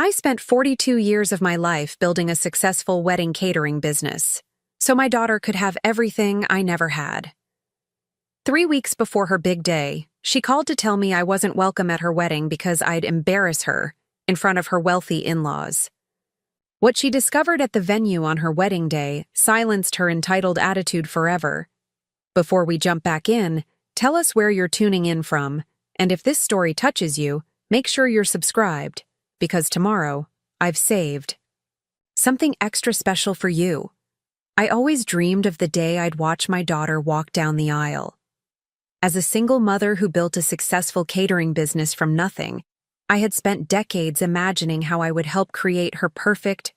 I spent 42 years of my life building a successful wedding catering business, so my daughter could have everything I never had. 3 weeks before her big day, she called to tell me I wasn't welcome at her wedding because I'd embarrass her in front of her wealthy in-laws. What she discovered at the venue on her wedding day silenced her entitled attitude forever. Before we jump back in, tell us where you're tuning in from, and if this story touches you, make sure you're subscribed, because tomorrow, I've saved something extra special for you. I always dreamed of the day I'd watch my daughter walk down the aisle. As a single mother who built a successful catering business from nothing, I had spent decades imagining how I would help create her perfect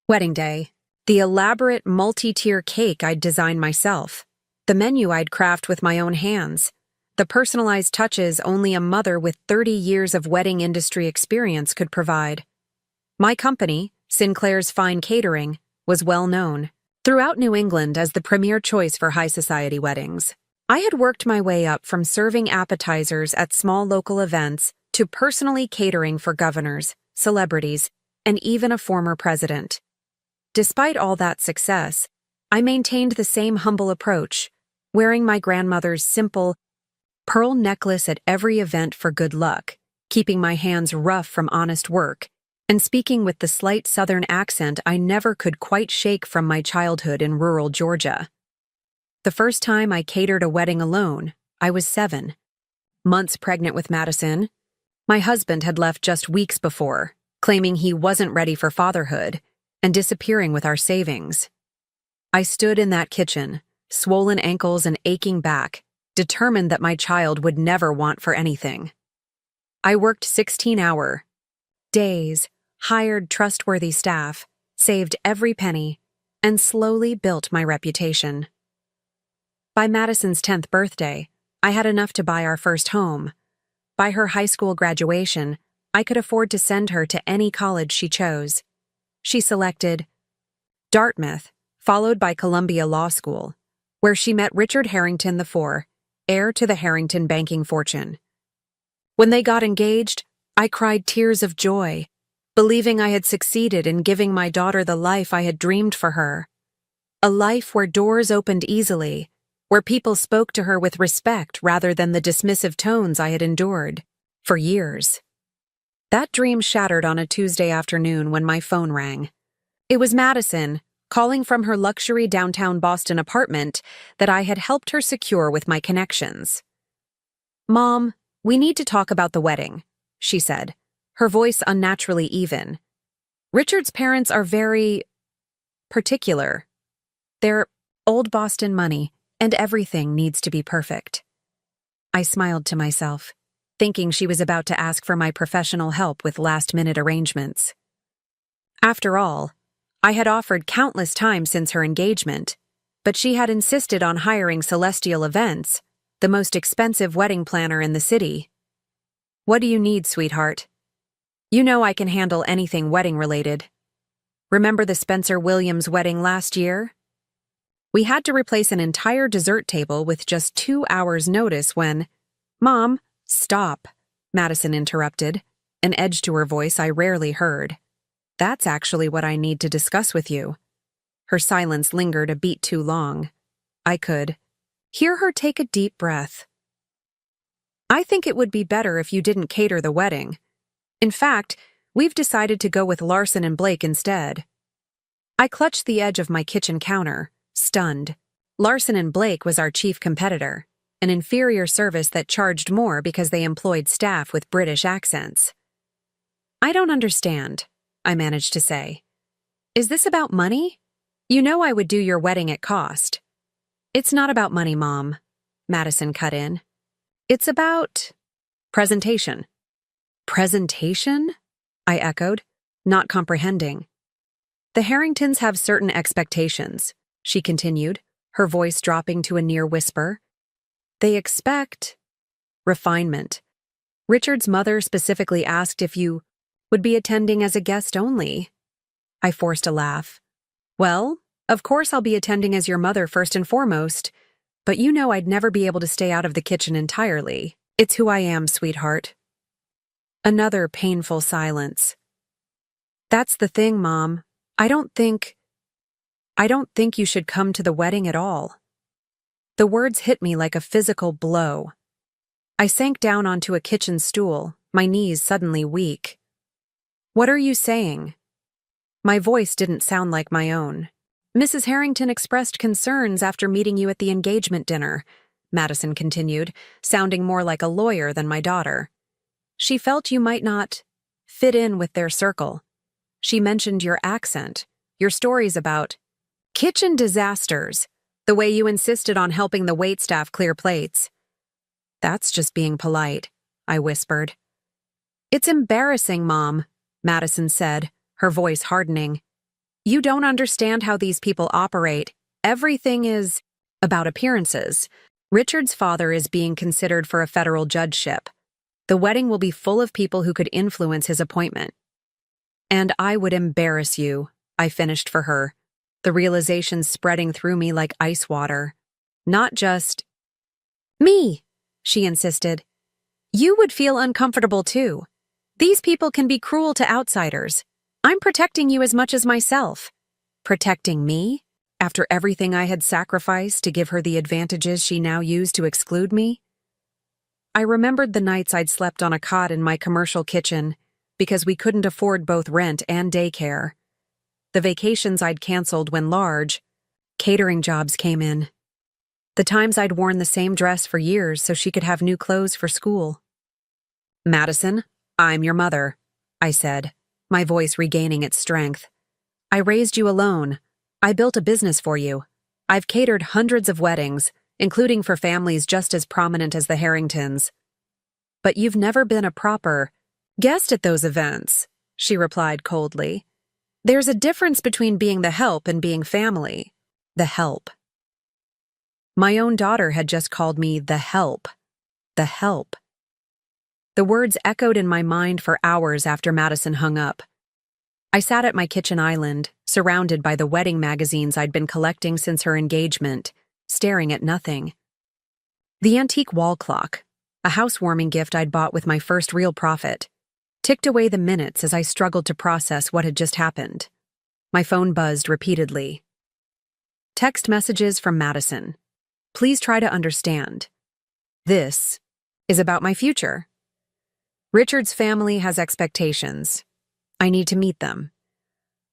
wedding day. The elaborate multi-tier cake I'd design myself, the menu I'd craft with my own hands, the personalized touches only a mother with 30 years of wedding industry experience could provide. My company, Sinclair's Fine Catering, was well known throughout New England as the premier choice for high society weddings. I had worked my way up from serving appetizers at small local events to personally catering for governors, celebrities, and even a former president. Despite all that success, I maintained the same humble approach, wearing my grandmother's simple pearl necklace at every event for good luck, keeping my hands rough from honest work, and speaking with the slight Southern accent I never could quite shake from my childhood in rural Georgia. The first time I catered a wedding alone, I was 7 months pregnant with Madison. My husband had left just weeks before, claiming he wasn't ready for fatherhood, and disappearing with our savings. I stood in that kitchen, swollen ankles and aching back, determined that my child would never want for anything. I worked 16-hour days, hired trustworthy staff, saved every penny, and slowly built my reputation. By Madison's 10th birthday, I had enough to buy our first home. By her high school graduation, I could afford to send her to any college she chose. She selected Dartmouth, followed by Columbia Law School, where she met Richard Harrington IV, heir to the Harrington banking fortune. When they got engaged, I cried tears of joy, believing I had succeeded in giving my daughter the life I had dreamed for her. A life where doors opened easily, where people spoke to her with respect rather than the dismissive tones I had endured for years. That dream shattered on a Tuesday afternoon when my phone rang. It was Madison, calling from her luxury downtown Boston apartment that I had helped her secure with my connections. "Mom, we need to talk about the wedding," she said, her voice unnaturally even. "Richard's parents are very particular. They're old Boston money, and everything needs to be perfect." I smiled to myself, thinking she was about to ask for my professional help with last-minute arrangements. After all, I had offered countless times since her engagement, but she had insisted on hiring Celestial Events, the most expensive wedding planner in the city. "What do you need, sweetheart? You know I can handle anything wedding-related. Remember the Spencer Williams wedding last year? We had to replace an entire dessert table with just 2 hours' notice when—" "Mom, stop," Madison interrupted, an edge to her voice I rarely heard. "That's actually what I need to discuss with you." Her silence lingered a beat too long. I could hear her take a deep breath. "I think it would be better if you didn't cater the wedding. In fact, we've decided to go with Larson and Blake instead." I clutched the edge of my kitchen counter, stunned. Larson and Blake was our chief competitor, an inferior service that charged more because they employed staff with British accents. "I don't understand," I managed to say. "Is this about money? You know I would do your wedding at cost." "It's not about money, Mom," Madison cut in. "It's about presentation." "Presentation?" I echoed, not comprehending. "The Harringtons have certain expectations," she continued, her voice dropping to a near whisper. "They expect refinement. Richard's mother specifically asked if you would be attending as a guest only." I forced a laugh. "Well, of course I'll be attending as your mother first and foremost, but you know I'd never be able to stay out of the kitchen entirely. It's who I am, sweetheart." Another painful silence. That's the thing, Mom. I don't think you should come to the wedding at all. The words hit me like a physical blow. I sank down onto a kitchen stool, my knees suddenly weak. What are you saying? My voice didn't sound like my own. Mrs. Harrington expressed concerns after meeting you at the engagement dinner, Madison continued, sounding more like a lawyer than my daughter. She felt you might not fit in with their circle. She mentioned your accent, your stories about kitchen disasters, the way you insisted on helping the waitstaff clear plates. That's just being polite, I whispered. It's embarrassing, Mom, Madison said, her voice hardening. You don't understand how these people operate. Everything is about appearances. Richard's father is being considered for a federal judgeship. The wedding will be full of people who could influence his appointment. And I would embarrass you, I finished for her, the realization spreading through me like ice water. Not just me, she insisted. You would feel uncomfortable too. These people can be cruel to outsiders. I'm protecting you as much as myself. Protecting me? After everything I had sacrificed to give her the advantages she now used to exclude me? I remembered the nights I'd slept on a cot in my commercial kitchen because we couldn't afford both rent and daycare. The vacations I'd canceled when large catering jobs came in. The times I'd worn the same dress for years so she could have new clothes for school. Madison, I'm your mother, I said, my voice regaining its strength. I raised you alone. I built a business for you. I've catered hundreds of weddings, including for families just as prominent as the Harringtons. But you've never been a proper guest at those events, she replied coldly. There's a difference between being the help and being family. The help. My own daughter had just called me the help. The help. The words echoed in my mind for hours after Madison hung up. I sat at my kitchen island, surrounded by the wedding magazines I'd been collecting since her engagement, staring at nothing. The antique wall clock, a housewarming gift I'd bought with my first real profit, ticked away the minutes as I struggled to process what had just happened. My phone buzzed repeatedly. Text messages from Madison. Please try to understand. This is about my future. Richard's family has expectations. I need to meet them.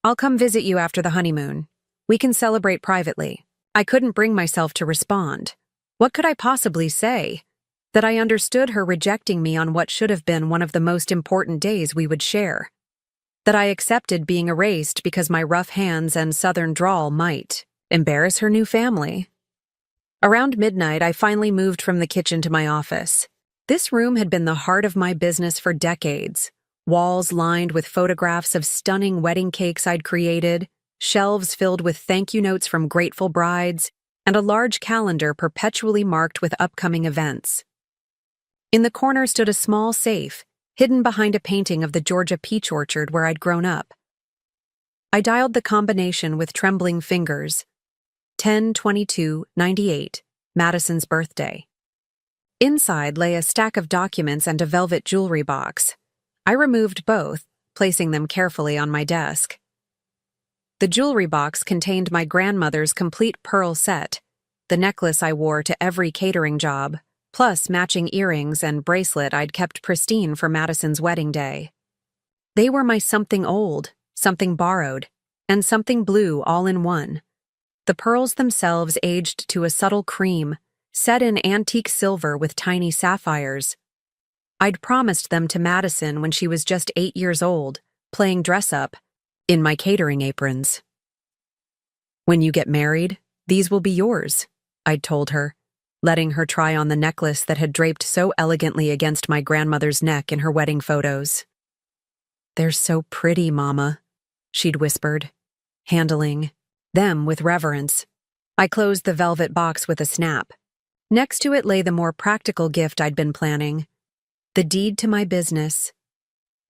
I'll come visit you after the honeymoon. We can celebrate privately. I couldn't bring myself to respond. What could I possibly say? That I understood her rejecting me on what should have been one of the most important days we would share. That I accepted being erased because my rough hands and southern drawl might embarrass her new family. Around midnight, I finally moved from the kitchen to my office. This room had been the heart of my business for decades. Walls lined with photographs of stunning wedding cakes I'd created, shelves filled with thank you notes from grateful brides, and a large calendar perpetually marked with upcoming events. In the corner stood a small safe, hidden behind a painting of the Georgia peach orchard where I'd grown up. I dialed the combination with trembling fingers. 10/22/98, Madison's birthday. Inside lay a stack of documents and a velvet jewelry box. I removed both, placing them carefully on my desk. The jewelry box contained my grandmother's complete pearl set, the necklace I wore to every catering job, plus matching earrings and bracelet I'd kept pristine for Madison's wedding day. They were my something old, something borrowed, and something blue all in one. The pearls themselves aged to a subtle cream, set in antique silver with tiny sapphires. I'd promised them to Madison when she was just 8 years old, playing dress-up, in my catering aprons. When you get married, these will be yours, I'd told her, letting her try on the necklace that had draped so elegantly against my grandmother's neck in her wedding photos. They're so pretty, Mama, she'd whispered, handling them with reverence. I closed the velvet box with a snap. Next to it lay the more practical gift I'd been planning, the deed to my business.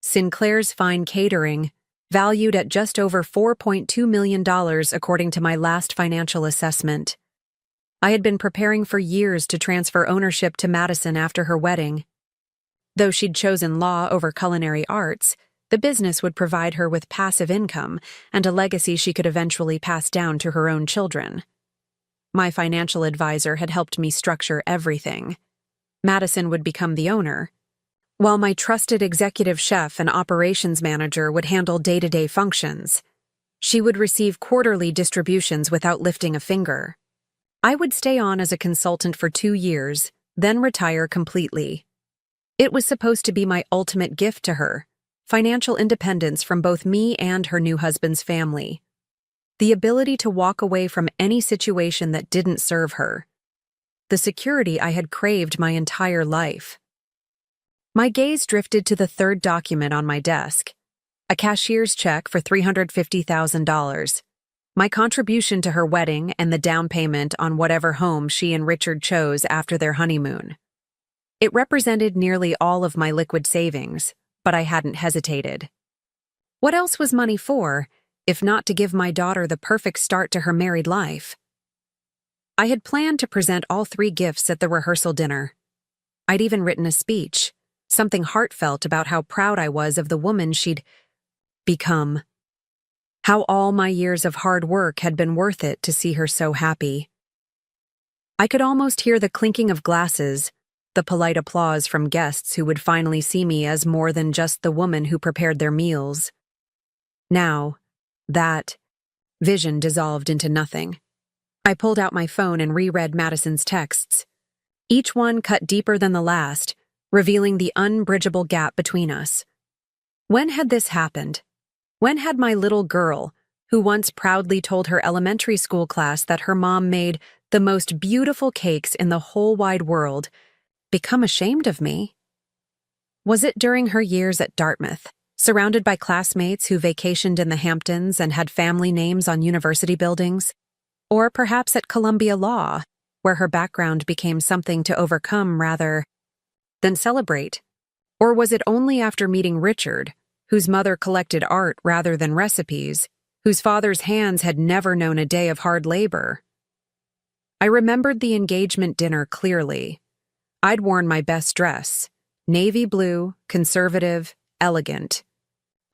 Sinclair's Fine Catering, valued at just over $4.2 million according to my last financial assessment. I had been preparing for years to transfer ownership to Madison after her wedding. Though she'd chosen law over culinary arts, The business would provide her with passive income and a legacy she could eventually pass down to her own children. My financial advisor had helped me structure everything. Madison would become the owner, while my trusted executive chef and operations manager would handle day-to-day functions. She would receive quarterly distributions without lifting a finger. I would stay on as a consultant for 2 years, then retire completely. It was supposed to be my ultimate gift to her, financial independence from both me and her new husband's family. The ability to walk away from any situation that didn't serve her. The security I had craved my entire life. My gaze drifted to the third document on my desk, a cashier's check for $350,000. My contribution to her wedding and the down payment on whatever home she and Richard chose after their honeymoon. It represented nearly all of my liquid savings, but I hadn't hesitated. What else was money for, if not to give my daughter the perfect start to her married life? I had planned to present all 3 gifts at the rehearsal dinner. I'd even written a speech, something heartfelt about how proud I was of the woman she'd become. How all my years of hard work had been worth it to see her so happy. I could almost hear the clinking of glasses, the polite applause from guests who would finally see me as more than just the woman who prepared their meals. Now, that vision dissolved into nothing. I pulled out my phone and reread Madison's texts. Each one cut deeper than the last, revealing the unbridgeable gap between us. When had this happened? When had my little girl, who once proudly told her elementary school class that her mom made the most beautiful cakes in the whole wide world, become ashamed of me? Was it during her years at Dartmouth, surrounded by classmates who vacationed in the Hamptons and had family names on university buildings? Or perhaps at Columbia Law, where her background became something to overcome rather than celebrate? Or was it only after meeting Richard, whose mother collected art rather than recipes, whose father's hands had never known a day of hard labor? I remembered the engagement dinner clearly. I'd worn my best dress, navy blue, conservative, elegant.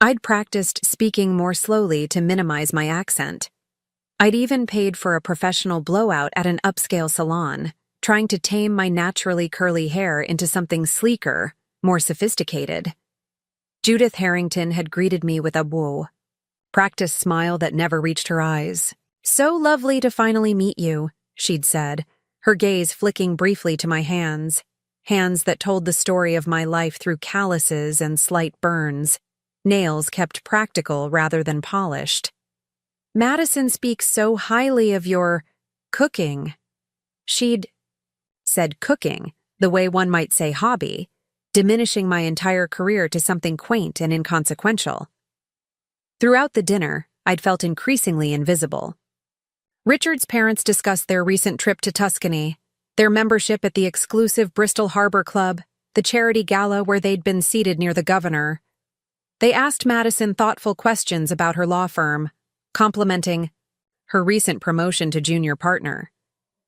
I'd practiced speaking more slowly to minimize my accent. I'd even paid for a professional blowout at an upscale salon, trying to tame my naturally curly hair into something sleeker, more sophisticated. Judith Harrington had greeted me with a whoa, practiced smile that never reached her eyes. "So lovely to finally meet you," she'd said, her gaze flicking briefly to my hands that told the story of my life through calluses and slight burns, nails kept practical rather than polished. "Madison speaks so highly of your cooking." She'd said cooking, the way one might say hobby, diminishing my entire career to something quaint and inconsequential. Throughout the dinner, I'd felt increasingly invisible. Richard's parents discussed their recent trip to Tuscany, their membership at the exclusive Bristol Harbor Club, the charity gala where they'd been seated near the governor. They asked Madison thoughtful questions about her law firm, complimenting her recent promotion to junior partner.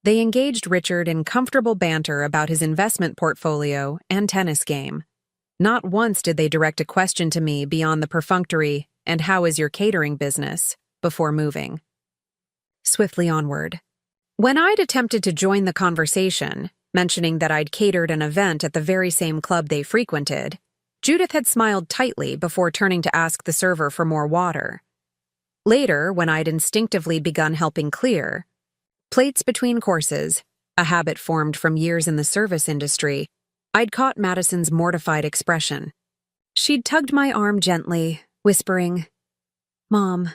They engaged Richard in comfortable banter about his investment portfolio and tennis game. Not once did they direct a question to me beyond the perfunctory, "And how is your catering business?" before moving swiftly onward. When I'd attempted to join the conversation, mentioning that I'd catered an event at the very same club they frequented, Judith had smiled tightly before turning to ask the server for more water. Later, when I'd instinctively begun helping clear plates between courses, a habit formed from years in the service industry, I'd caught Madison's mortified expression. She'd tugged my arm gently, whispering, "Mom,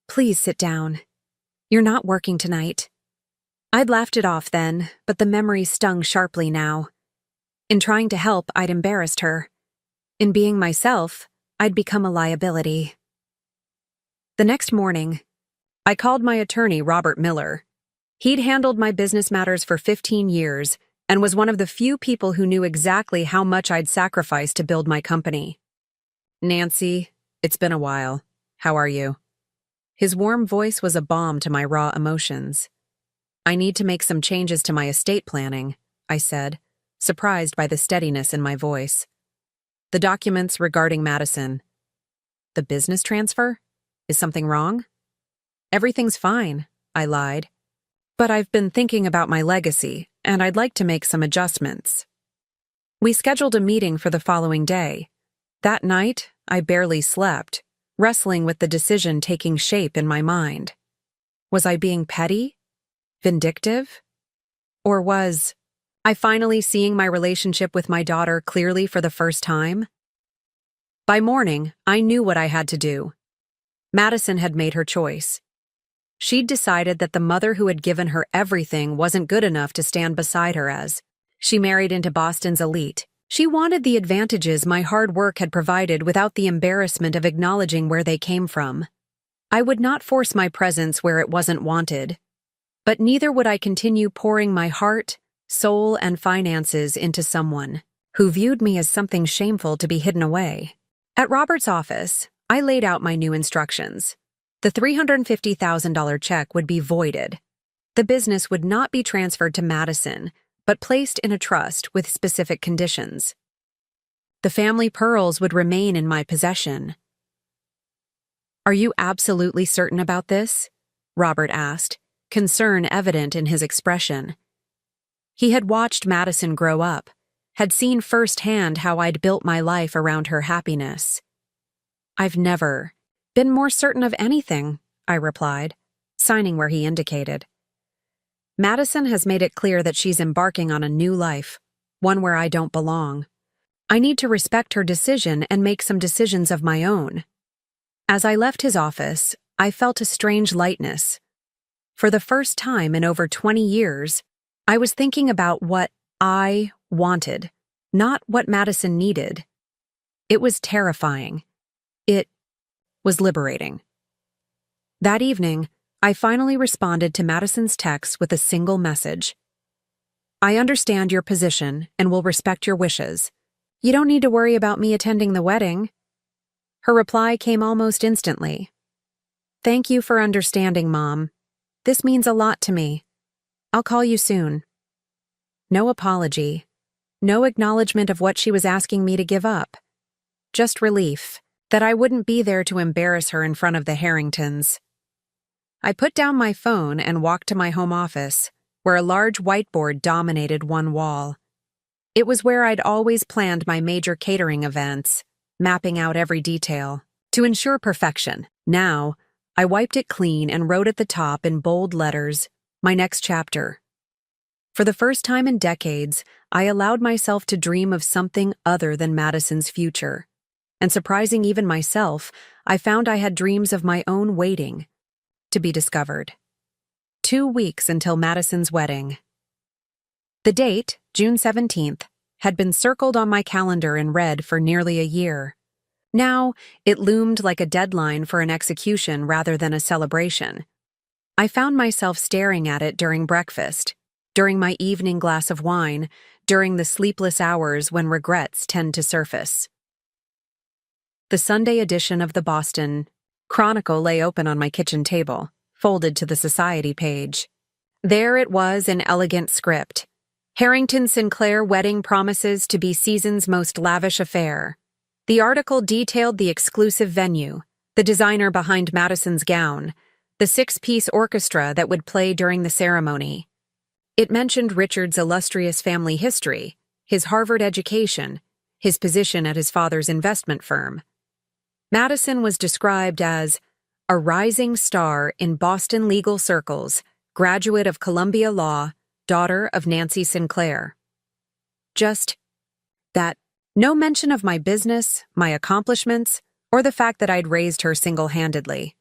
please sit down. You're not working tonight." I'd laughed it off then, but the memory stung sharply now. In trying to help, I'd embarrassed her. In being myself, I'd become a liability. The next morning, I called my attorney, Robert Miller. He'd handled my business matters for 15 years and was one of the few people who knew exactly how much I'd sacrificed to build my company. "Nancy, it's been a while. How are you?" His warm voice was a balm to my raw emotions. "I need to make some changes to my estate planning," I said, surprised by the steadiness in my voice. "The documents regarding Madison. The business transfer? Is something wrong? Everything's fine, I lied. But I've been thinking about my legacy, and I'd like to make some adjustments. We scheduled a meeting for the following day. That night, I barely slept, wrestling with the decision taking shape in my mind. Was I being petty? Vindictive? Or was I finally seeing my relationship with my daughter clearly for the first time? By morning, I knew what I had to do. Madison had made her choice. She'd decided that the mother who had given her everything wasn't good enough to stand beside her as she married into Boston's elite. She wanted the advantages my hard work had provided without the embarrassment of acknowledging where they came from. I would not force my presence where it wasn't wanted, but neither would I continue pouring my heart, soul, and finances into someone who viewed me as something shameful to be hidden away. At Robert's office, I laid out my new instructions. The $350,000 check would be voided. The business would not be transferred to Madison, but placed in a trust with specific conditions. The family pearls would remain in my possession. "Are you absolutely certain about this?" Robert asked, concern evident in his expression. He had watched Madison grow up, had seen firsthand how I'd built my life around her happiness. "I've never been more certain of anything," I replied, signing where he indicated. "Madison has made it clear that she's embarking on a new life, one where I don't belong. I need to respect her decision and make some decisions of my own." As I left his office, I felt a strange lightness. For the first time in over 20 years, I was thinking about what I wanted, not what Madison needed. It was terrifying. It was liberating. That evening, I finally responded to Madison's text with a single message. "I understand your position and will respect your wishes. You don't need to worry about me attending the wedding." Her reply came almost instantly. "Thank you for understanding, Mom. This means a lot to me. I'll call you soon." No apology. No acknowledgement of what she was asking me to give up. Just relief that I wouldn't be there to embarrass her in front of the Harringtons. I put down my phone and walked to my home office, where a large whiteboard dominated one wall. It was where I'd always planned my major catering events, mapping out every detail to ensure perfection. Now, I wiped it clean and wrote at the top in bold letters, my next chapter. For the first time in decades, I allowed myself to dream of something other than Madison's future. And surprising even myself, I found I had dreams of my own waiting to be discovered. 2 weeks until Madison's wedding. The date, June 17th, had been circled on my calendar in red for nearly a year. Now, it loomed like a deadline for an execution rather than a celebration. I found myself staring at it during breakfast, during my evening glass of wine, during the sleepless hours when regrets tend to surface. The Sunday edition of the Boston Chronicle lay open on my kitchen table, folded to the society page. There it was in elegant script. "Harrington Sinclair wedding promises to be season's most lavish affair." The article detailed the exclusive venue, the designer behind Madison's gown, the 6-piece orchestra that would play during the ceremony. It mentioned Richard's illustrious family history, his Harvard education, his position at his father's investment firm. Madison was described as a rising star in Boston legal circles, graduate of Columbia Law, daughter of Nancy Sinclair. Just that. No mention of my business, my accomplishments, or the fact that I'd raised her single-handedly.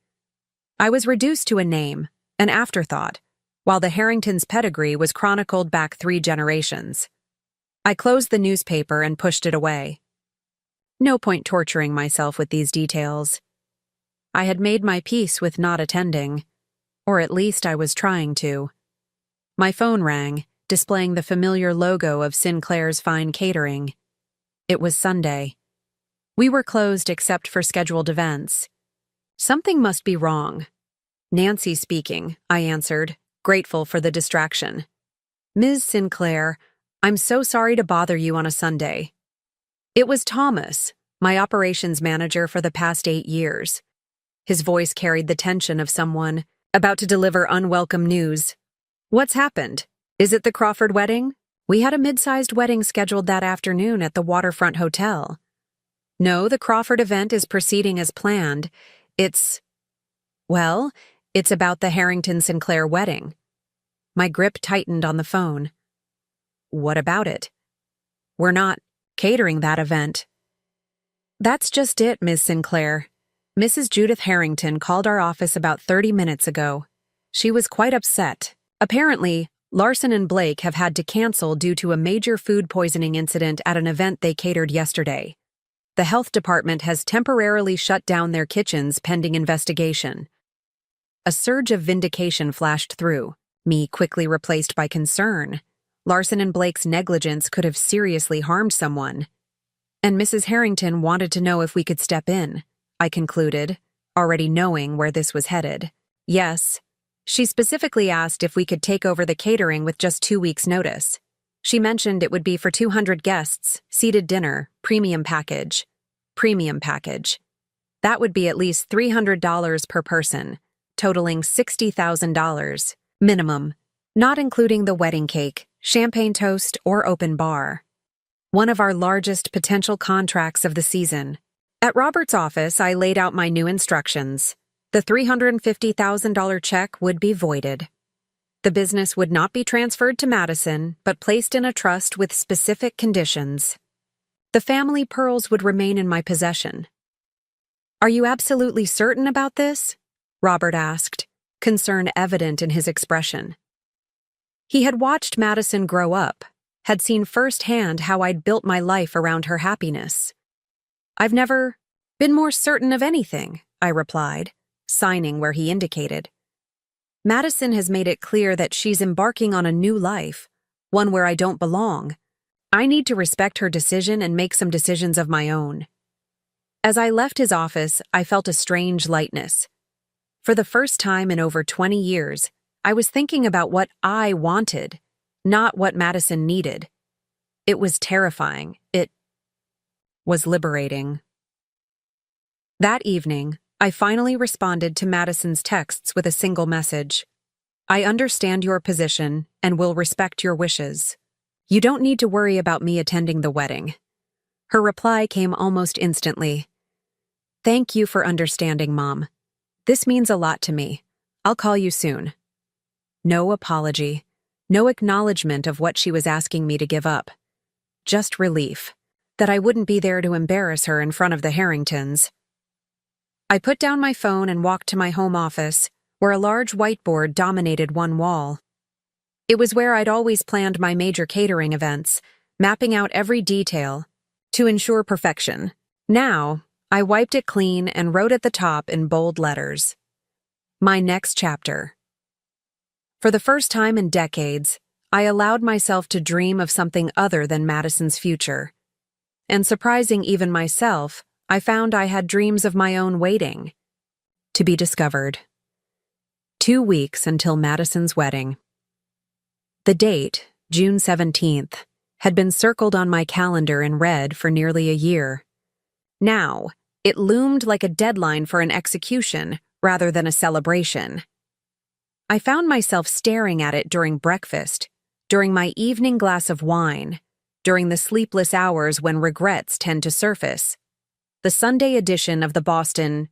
I was reduced to a name, an afterthought, while the Harringtons' pedigree was chronicled back 3 generations. I closed the newspaper and pushed it away. No point torturing myself with these details. I had made my peace with not attending, or at least I was trying to. My phone rang, displaying the familiar logo of Sinclair's Fine Catering. It was Sunday. We were closed except for scheduled events. Something must be wrong. "Nancy speaking," I answered, grateful for the distraction. "Ms. Sinclair, I'm so sorry to bother you on a Sunday." It was Thomas, my operations manager for the past 8 years. His voice carried the tension of someone about to deliver unwelcome news. What's happened? Is it the Crawford wedding? We had a mid-sized wedding scheduled that afternoon at the waterfront hotel. No, the Crawford event is proceeding as planned. Well, it's about the Harrington-Sinclair wedding. My grip tightened on the phone. What about it? We're not catering that event. That's just it, Ms. Sinclair. Mrs. Judith Harrington called our office about 30 minutes ago. She was quite upset. Apparently, Larson and Blake have had to cancel due to a major food poisoning incident at an event they catered yesterday. The health department has temporarily shut down their kitchens pending investigation. A surge of vindication flashed through, me quickly replaced by concern. Larson and Blake's negligence could have seriously harmed someone. And Mrs. Harrington wanted to know if we could step in, I concluded, already knowing where this was headed. Yes. She specifically asked if we could take over the catering with just 2 weeks' notice. She mentioned it would be for 200 guests, seated dinner, premium package. Premium package. That would be at least $300 per person, totaling $60,000, minimum, not including the wedding cake, champagne toast, or open bar. One of our largest potential contracts of the season. At Robert's office, I laid out my new instructions. The $350,000 check would be voided. The business would not be transferred to Madison, but placed in a trust with specific conditions. The family pearls would remain in my possession. Are you absolutely certain about this? Robert asked, concern evident in his expression. He had watched Madison grow up, had seen firsthand how I'd built my life around her happiness. I've never been more certain of anything, I replied, signing where he indicated. Madison has made it clear that she's embarking on a new life, one where I don't belong. I need to respect her decision and make some decisions of my own. As I left his office, I felt a strange lightness. For the first time in over 20 years, I was thinking about what I wanted, not what Madison needed. It was terrifying. It was liberating. That evening, I finally responded to Madison's texts with a single message. I understand your position and will respect your wishes. You don't need to worry about me attending the wedding. Her reply came almost instantly. Thank you for understanding, Mom. This means a lot to me. I'll call you soon. No apology, no acknowledgement of what she was asking me to give up. Just relief, that I wouldn't be there to embarrass her in front of the Harringtons. I put down my phone and walked to my home office, where a large whiteboard dominated one wall. It was where I'd always planned my major catering events, mapping out every detail to ensure perfection. Now, I wiped it clean and wrote at the top in bold letters, my next chapter. For the first time in decades, I allowed myself to dream of something other than Madison's future. And surprising even myself, I found I had dreams of my own waiting to be discovered. 2 weeks until Madison's wedding. The date, June 17th, had been circled on my calendar in red for nearly a year. Now, it loomed like a deadline for an execution rather than a celebration. I found myself staring at it during breakfast, during my evening glass of wine, during the sleepless hours when regrets tend to surface. The Sunday edition of the Boston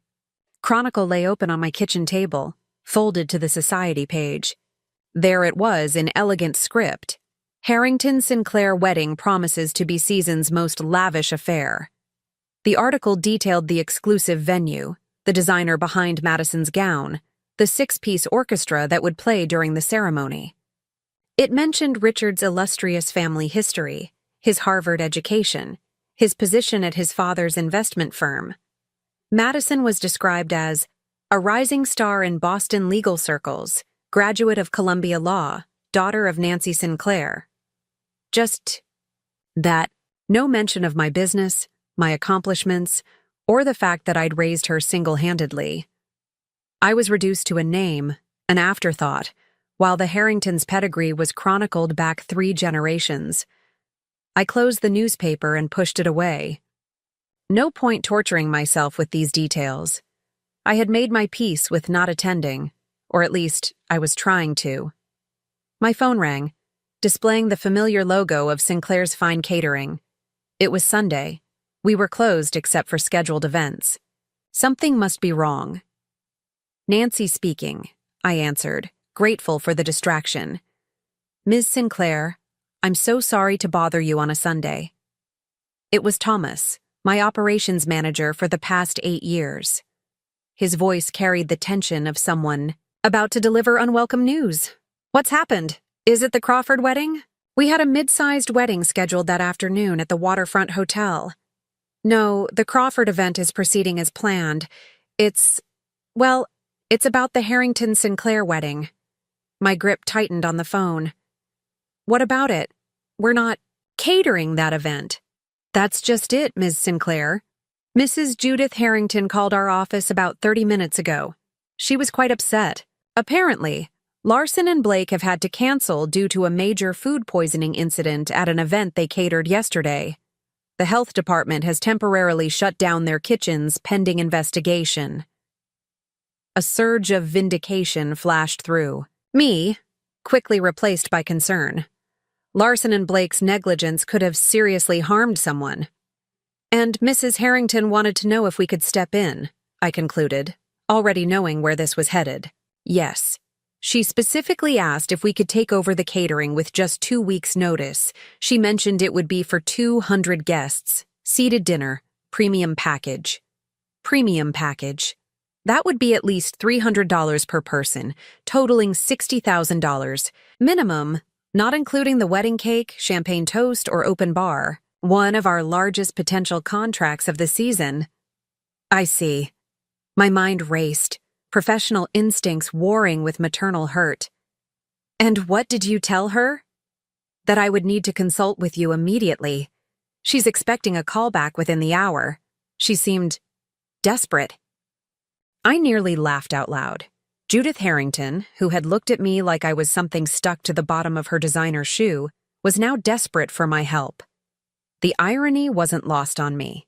Chronicle lay open on my kitchen table, folded to the society page. There it was in elegant script. Harrington-Sinclair wedding promises to be season's most lavish affair. The article detailed the exclusive venue, the designer behind Madison's gown, the 6-piece orchestra that would play during the ceremony. It mentioned Richard's illustrious family history, his Harvard education, his position at his father's investment firm. Madison was described as a rising star in Boston legal circles, graduate of Columbia Law, daughter of Nancy Sinclair. Just that, no mention of my business, my accomplishments, or the fact that I'd raised her single-handedly. I was reduced to a name, an afterthought, while the Harringtons' pedigree was chronicled back 3 generations. I closed the newspaper and pushed it away. No point torturing myself with these details. I had made my peace with not attending, or at least I was trying to. My phone rang, displaying the familiar logo of Sinclair's Fine Catering. It was Sunday. We were closed except for scheduled events. Something must be wrong. Nancy speaking, I answered, grateful for the distraction. Ms. Sinclair, I'm so sorry to bother you on a Sunday. It was Thomas, my operations manager for the past 8 years. His voice carried the tension of someone about to deliver unwelcome news. What's happened? Is it the Crawford wedding? We had a mid-sized wedding scheduled that afternoon at the Waterfront Hotel. No, the Crawford event is proceeding as planned. It's about the Harrington-Sinclair wedding. My grip tightened on the phone. What about it? We're not catering that event. That's just it, Ms. Sinclair. Mrs. Judith Harrington called our office about 30 minutes ago. She was quite upset. Apparently, Larson and Blake have had to cancel due to a major food poisoning incident at an event they catered yesterday. The health department has temporarily shut down their kitchens pending investigation. A surge of vindication flashed through me, quickly replaced by concern. Larson and Blake's negligence could have seriously harmed someone. And Mrs. Harrington wanted to know if we could step in, I concluded, already knowing where this was headed. Yes. She specifically asked if we could take over the catering with just 2 weeks' notice. She mentioned it would be for 200 guests, seated dinner, premium package. Premium package. That would be at least $300 per person, totaling $60,000. Minimum, not including the wedding cake, champagne toast, or open bar. One of our largest potential contracts of the season. I see. My mind raced, professional instincts warring with maternal hurt. And what did you tell her? That I would need to consult with you immediately. She's expecting a call back within the hour. She seemed desperate. I nearly laughed out loud. Judith Harrington, who had looked at me like I was something stuck to the bottom of her designer shoe, was now desperate for my help. The irony wasn't lost on me.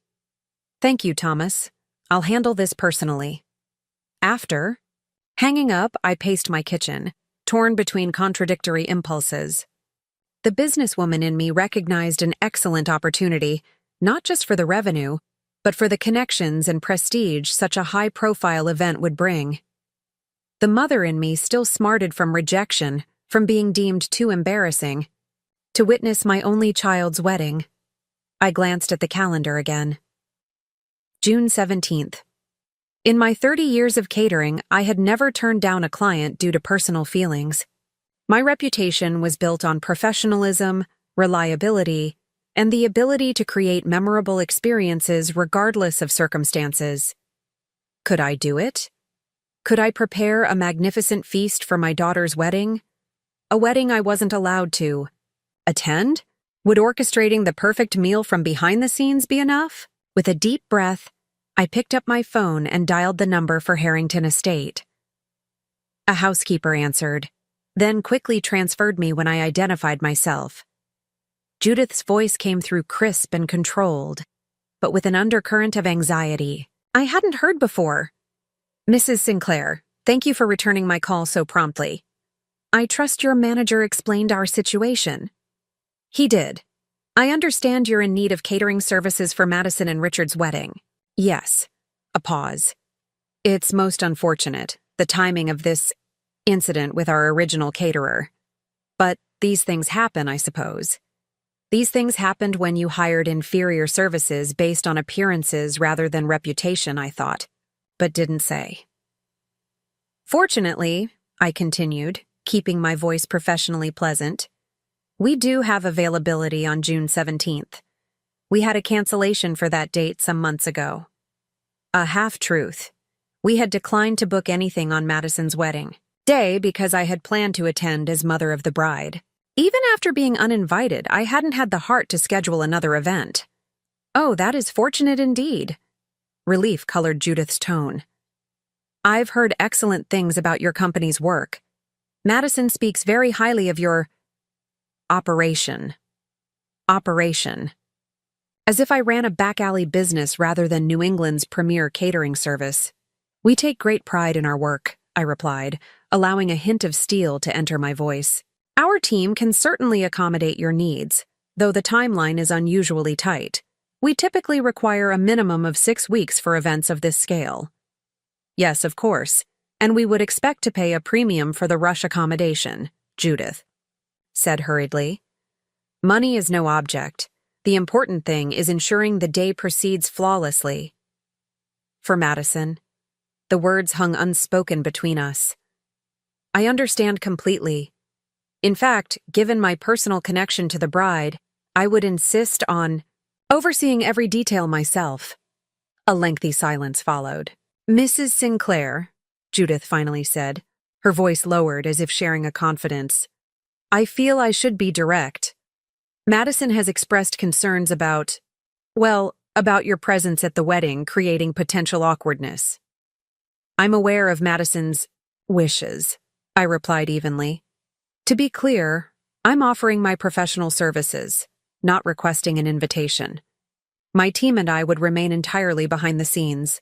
Thank you, Thomas. I'll handle this personally. After hanging up, I paced my kitchen, torn between contradictory impulses. The businesswoman in me recognized an excellent opportunity, not just for the revenue, but for the connections and prestige such a high-profile event would bring. The mother in me still smarted from rejection, from being deemed too embarrassing. To witness my only child's wedding. I glanced at the calendar again. June 17th. In my 30 years of catering, I had never turned down a client due to personal feelings. My reputation was built on professionalism, reliability, and the ability to create memorable experiences regardless of circumstances. Could I do it? Could I prepare a magnificent feast for my daughter's wedding? A wedding I wasn't allowed to attend? Would orchestrating the perfect meal from behind the scenes be enough? With a deep breath, I picked up my phone and dialed the number for Harrington Estate. A housekeeper answered, then quickly transferred me when I identified myself. Judith's voice came through crisp and controlled, but with an undercurrent of anxiety I hadn't heard before. Mrs. Sinclair, thank you for returning my call so promptly. I trust your manager explained our situation. He did. I understand you're in need of catering services for Madison and Richard's wedding. Yes. A pause. It's most unfortunate, the timing of this incident with our original caterer. But these things happen, I suppose. These things happened when you hired inferior services based on appearances rather than reputation, I thought, but didn't say. Fortunately, I continued, keeping my voice professionally pleasant, we do have availability on June 17th. We had a cancellation for that date some months ago. A half-truth. We had declined to book anything on Madison's wedding day because I had planned to attend as mother of the bride. Even after being uninvited, I hadn't had the heart to schedule another event. Oh, that is fortunate indeed. Relief colored Judith's tone. I've heard excellent things about your company's work. Madison speaks very highly of your operation. As if I ran a back-alley business rather than New England's premier catering service. We take great pride in our work, I replied, allowing a hint of steel to enter my voice. Our team can certainly accommodate your needs, though the timeline is unusually tight. We typically require a minimum of 6 weeks for events of this scale. Yes, of course, and we would expect to pay a premium for the rush accommodation, Judith said hurriedly. Money is no object. The important thing is ensuring the day proceeds flawlessly. For Madison, the words hung unspoken between us. I understand completely. In fact, given my personal connection to the bride, I would insist on overseeing every detail myself. A lengthy silence followed. Mrs. Sinclair, Judith finally said, her voice lowered as if sharing a confidence. I feel I should be direct. Madison has expressed concerns about your presence at the wedding creating potential awkwardness. I'm aware of Madison's wishes, I replied evenly. To be clear, I'm offering my professional services, not requesting an invitation. My team and I would remain entirely behind the scenes.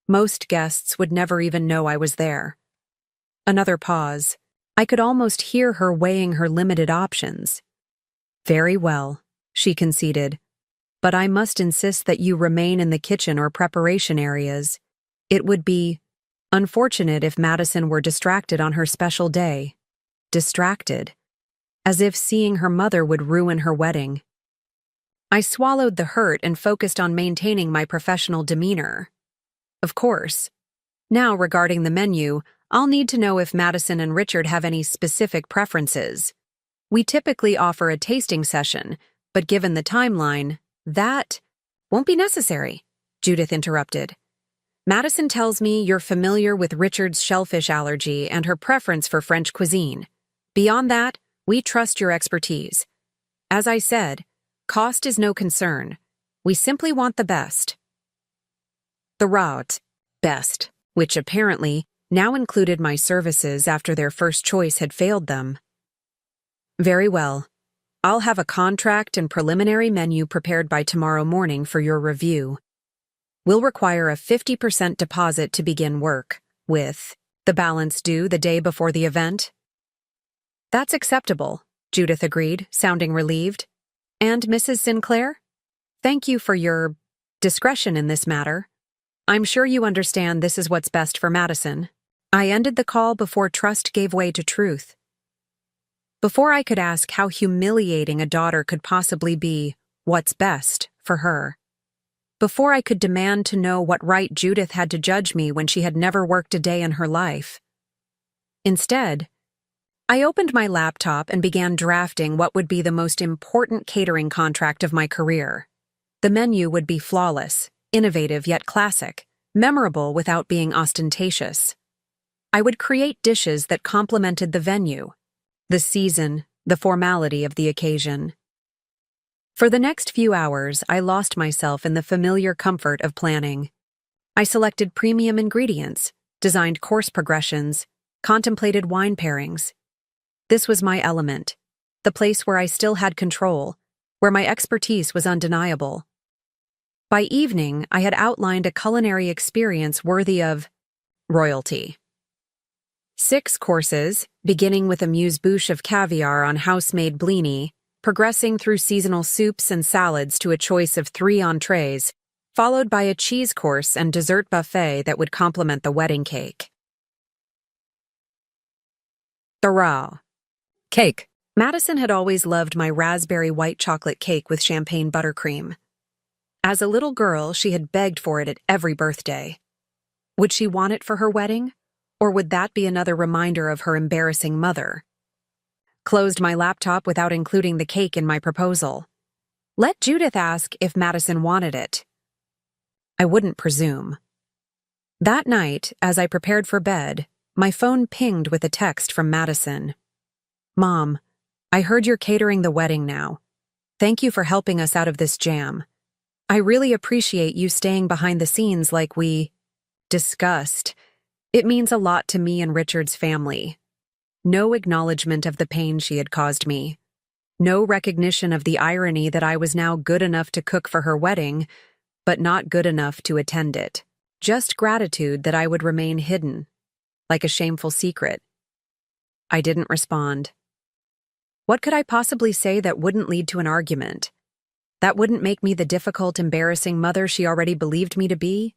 Most guests would never even know I was there. Another pause. I could almost hear her weighing her limited options. Very well, she conceded. But I must insist that you remain in the kitchen or preparation areas. It would be unfortunate if Madison were distracted on her special day. Distracted. As if seeing her mother would ruin her wedding. I swallowed the hurt and focused on maintaining my professional demeanor. Of course. Now, regarding the menu, I'll need to know if Madison and Richard have any specific preferences. We typically offer a tasting session, but given the timeline, that won't be necessary, Judith interrupted. Madison tells me you're familiar with Richard's shellfish allergy and her preference for French cuisine. Beyond that, we trust your expertise. As I said, cost is no concern. We simply want the best. The route, best, which apparently now included my services after their first choice had failed them. Very well. I'll have a contract and preliminary menu prepared by tomorrow morning for your review. We'll require a 50% deposit to begin work, with the balance due the day before the event. That's acceptable, Judith agreed, sounding relieved. And Mrs. Sinclair? Thank you for your discretion in this matter. I'm sure you understand this is what's best for Madison. I ended the call before trust gave way to truth. Before I could ask how humiliating a daughter could possibly be what's best for her. Before I could demand to know what right Judith had to judge me when she had never worked a day in her life. Instead, I opened my laptop and began drafting what would be the most important catering contract of my career. The menu would be flawless, innovative yet classic, memorable without being ostentatious. I would create dishes that complemented the venue, the season, the formality of the occasion. For the next few hours, I lost myself in the familiar comfort of planning. I selected premium ingredients, designed course progressions, contemplated wine pairings. This was my element, the place where I still had control, where my expertise was undeniable. By evening, I had outlined a culinary experience worthy of royalty. 6 courses, beginning with amuse-bouche of caviar on house-made blini, progressing through seasonal soups and salads to a choice of 3 entrees, followed by a cheese course and dessert buffet that would complement the wedding cake. Thorough. Cake. Madison had always loved my raspberry white chocolate cake with champagne buttercream. As a little girl, she had begged for it at every birthday. Would she want it for her wedding? Or would that be another reminder of her embarrassing mother? Closed my laptop without including the cake in my proposal. Let Judith ask if Madison wanted it. I wouldn't presume. That night, as I prepared for bed, my phone pinged with a text from Madison. Mom, I heard you're catering the wedding now. Thank you for helping us out of this jam. I really appreciate you staying behind the scenes like we discussed. It means a lot to me and Richard's family. No acknowledgement of the pain she had caused me. No recognition of the irony that I was now good enough to cook for her wedding, but not good enough to attend it. Just gratitude that I would remain hidden, like a shameful secret. I didn't respond. What could I possibly say that wouldn't lead to an argument? That wouldn't make me the difficult, embarrassing mother she already believed me to be?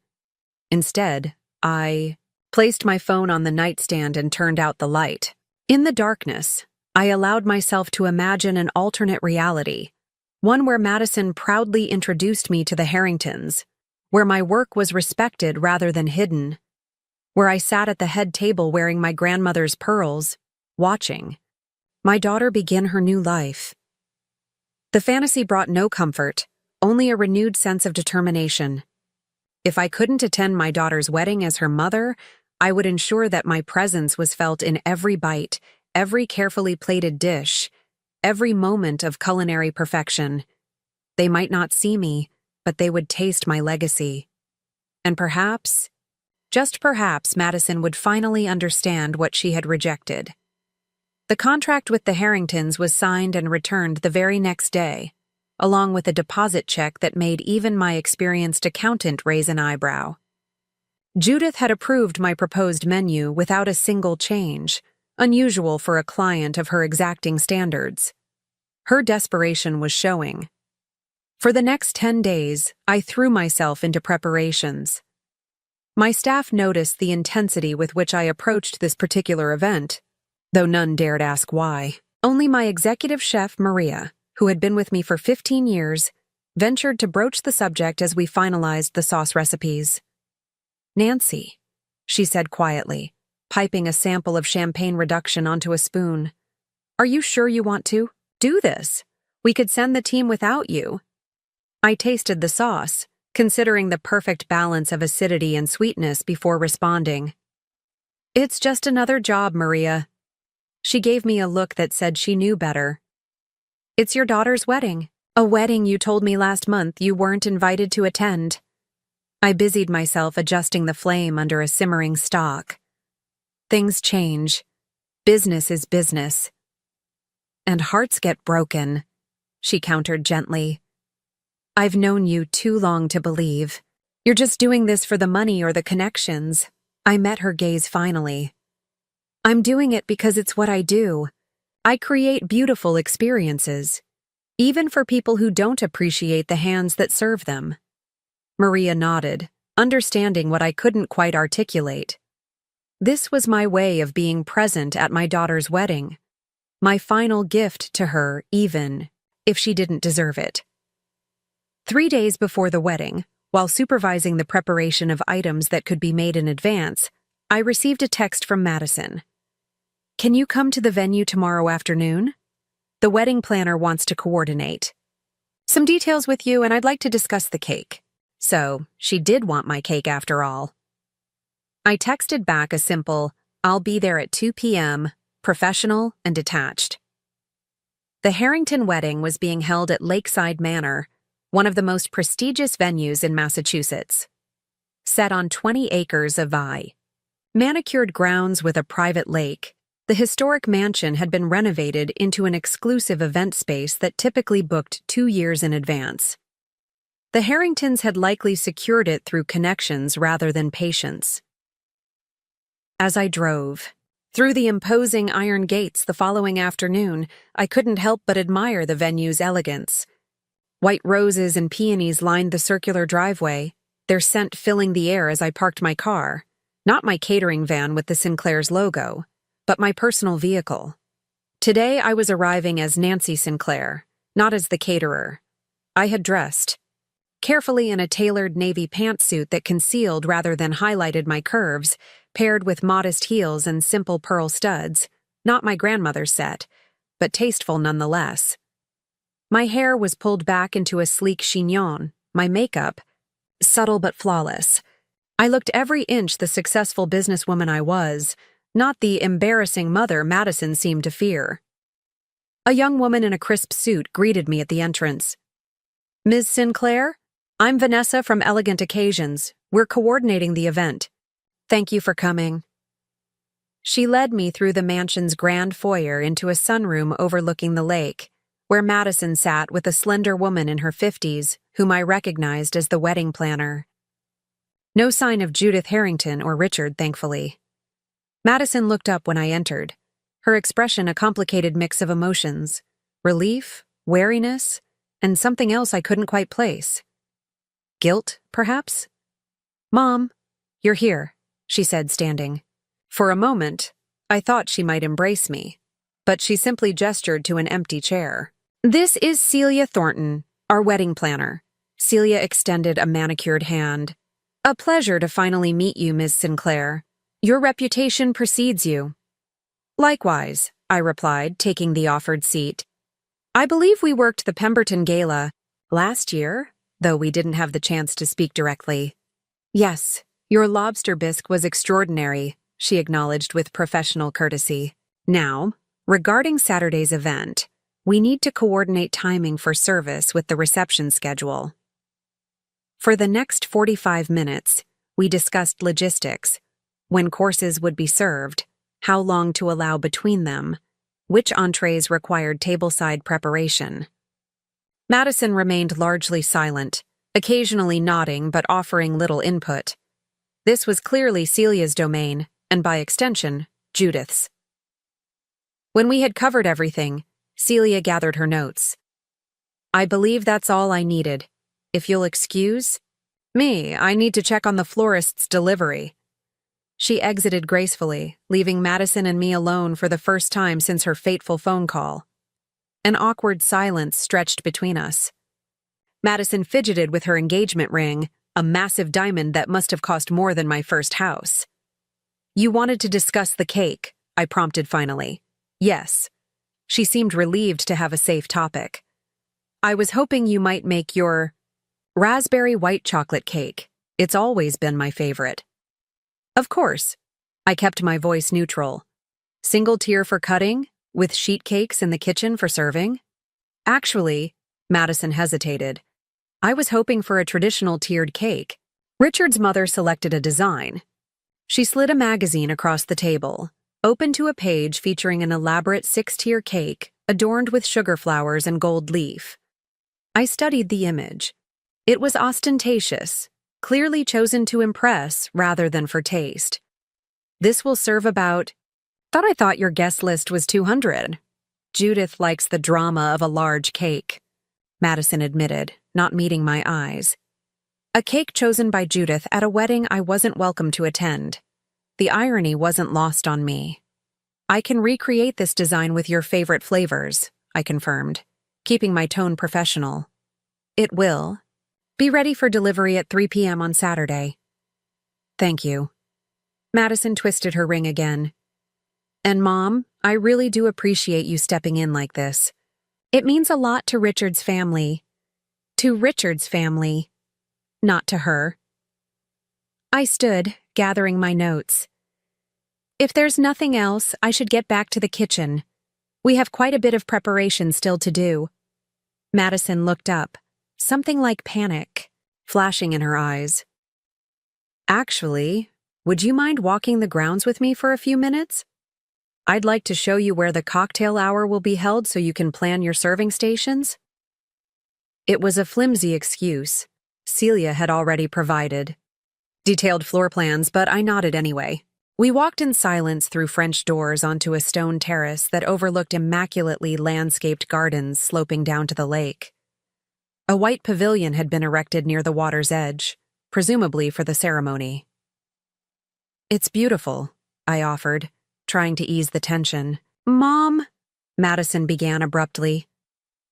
Instead, I placed my phone on the nightstand and turned out the light. In the darkness, I allowed myself to imagine an alternate reality, one where Madison proudly introduced me to the Harringtons, where my work was respected rather than hidden, where I sat at the head table wearing my grandmother's pearls, watching my daughter begin her new life. The fantasy brought no comfort, only a renewed sense of determination. If I couldn't attend my daughter's wedding as her mother, I would ensure that my presence was felt in every bite, every carefully plated dish, every moment of culinary perfection. They might not see me, but they would taste my legacy. And perhaps, just perhaps, Madison would finally understand what she had rejected. The contract with the Harringtons was signed and returned the very next day, along with a deposit check that made even my experienced accountant raise an eyebrow. Judith had approved my proposed menu without a single change, unusual for a client of her exacting standards. Her desperation was showing. For the next 10 days, I threw myself into preparations. My staff noticed the intensity with which I approached this particular event, though none dared ask why. Only my executive chef, Maria, who had been with me for 15 years, ventured to broach the subject as we finalized the sauce recipes. "Nancy," she said quietly, piping a sample of champagne reduction onto a spoon. "Are you sure you want to do this? We could send the team without you." I tasted the sauce, considering the perfect balance of acidity and sweetness before responding. "It's just another job, Maria." She gave me a look that said she knew better. "It's your daughter's wedding, a wedding you told me last month you weren't invited to attend." I busied myself adjusting the flame under a simmering stock. Things change. Business is business. "And hearts get broken," she countered gently. "I've known you too long to believe. You're just doing this for the money or the connections." I met her gaze finally. "I'm doing it because it's what I do. I create beautiful experiences, even for people who don't appreciate the hands that serve them." Maria nodded, understanding what I couldn't quite articulate. This was my way of being present at my daughter's wedding, my final gift to her, even if she didn't deserve it. 3 days before the wedding, while supervising the preparation of items that could be made in advance, I received a text from Madison. "Can you come to the venue tomorrow afternoon? The wedding planner wants to coordinate some details with you, and I'd like to discuss the cake." So, she did want my cake after all. I texted back a simple, "I'll be there at 2 p.m., professional and detached." The Harrington wedding was being held at Lakeside Manor, one of the most prestigious venues in Massachusetts. Set on 20 acres of manicured grounds with a private lake, the historic mansion had been renovated into an exclusive event space that typically booked 2 years in advance. The Harringtons had likely secured it through connections rather than patience. As I drove through the imposing iron gates the following afternoon, I couldn't help but admire the venue's elegance. White roses and peonies lined the circular driveway, their scent filling the air as I parked my car, not my catering van with the Sinclair's logo, but my personal vehicle. Today I was arriving as Nancy Sinclair, not as the caterer. I had dressed carefully in a tailored navy pantsuit that concealed rather than highlighted my curves, paired with modest heels and simple pearl studs, not my grandmother's set, but tasteful nonetheless. My hair was pulled back into a sleek chignon, my makeup subtle but flawless. I looked every inch the successful businesswoman I was, not the embarrassing mother Madison seemed to fear. A young woman in a crisp suit greeted me at the entrance. "Ms. Sinclair? I'm Vanessa from Elegant Occasions. We're coordinating the event. Thank you for coming." She led me through the mansion's grand foyer into a sunroom overlooking the lake, where Madison sat with a slender woman in her 50s, whom I recognized as the wedding planner. No sign of Judith Harrington or Richard, thankfully. Madison looked up when I entered, her expression a complicated mix of emotions: relief, wariness, and something else I couldn't quite place. Guilt, perhaps? "Mom, you're here," she said, standing. For a moment, I thought she might embrace me, but she simply gestured to an empty chair. "This is Celia Thornton, our wedding planner." Celia extended a manicured hand. "A pleasure to finally meet you, Ms. Sinclair. Your reputation precedes you." "Likewise," I replied, taking the offered seat. "I believe we worked the Pemberton Gala last year, though we didn't have the chance to speak directly." "Yes, your lobster bisque was extraordinary," she acknowledged with professional courtesy. "Now, regarding Saturday's event, we need to coordinate timing for service with the reception schedule." For the next 45 minutes, we discussed logistics: when courses would be served, how long to allow between them, which entrees required tableside preparation. Madison remained largely silent, occasionally nodding but offering little input. This was clearly Celia's domain, and by extension, Judith's. When we had covered everything, Celia gathered her notes. "I believe that's all I needed. If you'll excuse me, I need to check on the florist's delivery." She exited gracefully, leaving Madison and me alone for the first time since her fateful phone call. An awkward silence stretched between us. Madison fidgeted with her engagement ring, a massive diamond that must have cost more than my first house. "You wanted to discuss the cake," I prompted finally. "Yes." She seemed relieved to have a safe topic. "I was hoping you might make your raspberry white chocolate cake. It's always been my favorite." "Of course." I kept my voice neutral. "Single tier for cutting, with sheet cakes in the kitchen for serving?" "Actually," Madison hesitated, "I was hoping for a traditional tiered cake." Richard's mother selected a design. She slid a magazine across the table, opened to a page featuring an elaborate 6-tier cake adorned with sugar flowers and gold leaf. I studied the image. It was ostentatious, clearly chosen to impress rather than for taste. "This will serve about—" I thought your guest list was 200. "Judith likes the drama of a large cake," Madison admitted, not meeting my eyes. A cake chosen by Judith at a wedding I wasn't welcome to attend. The irony wasn't lost on me. "I can recreate this design with your favorite flavors," I confirmed, keeping my tone professional. "It will. Be ready for delivery at 3 p.m. on Saturday." "Thank you." Madison twisted her ring again. "And Mom, I really do appreciate you stepping in like this. It means a lot to Richard's family." "To Richard's family, not to her." I stood, gathering my notes. "If there's nothing else, I should get back to the kitchen. We have quite a bit of preparation still to do." Madison looked up, something like panic flashing in her eyes. "Actually, would you mind walking the grounds with me for a few minutes? I'd like to show you where the cocktail hour will be held so you can plan your serving stations." It was a flimsy excuse. Celia had already provided detailed floor plans, but I nodded anyway. We walked in silence through French doors onto a stone terrace that overlooked immaculately landscaped gardens sloping down to the lake. A white pavilion had been erected near the water's edge, presumably for the ceremony. "It's beautiful," I offered, trying to ease the tension. "Mom," Madison began abruptly,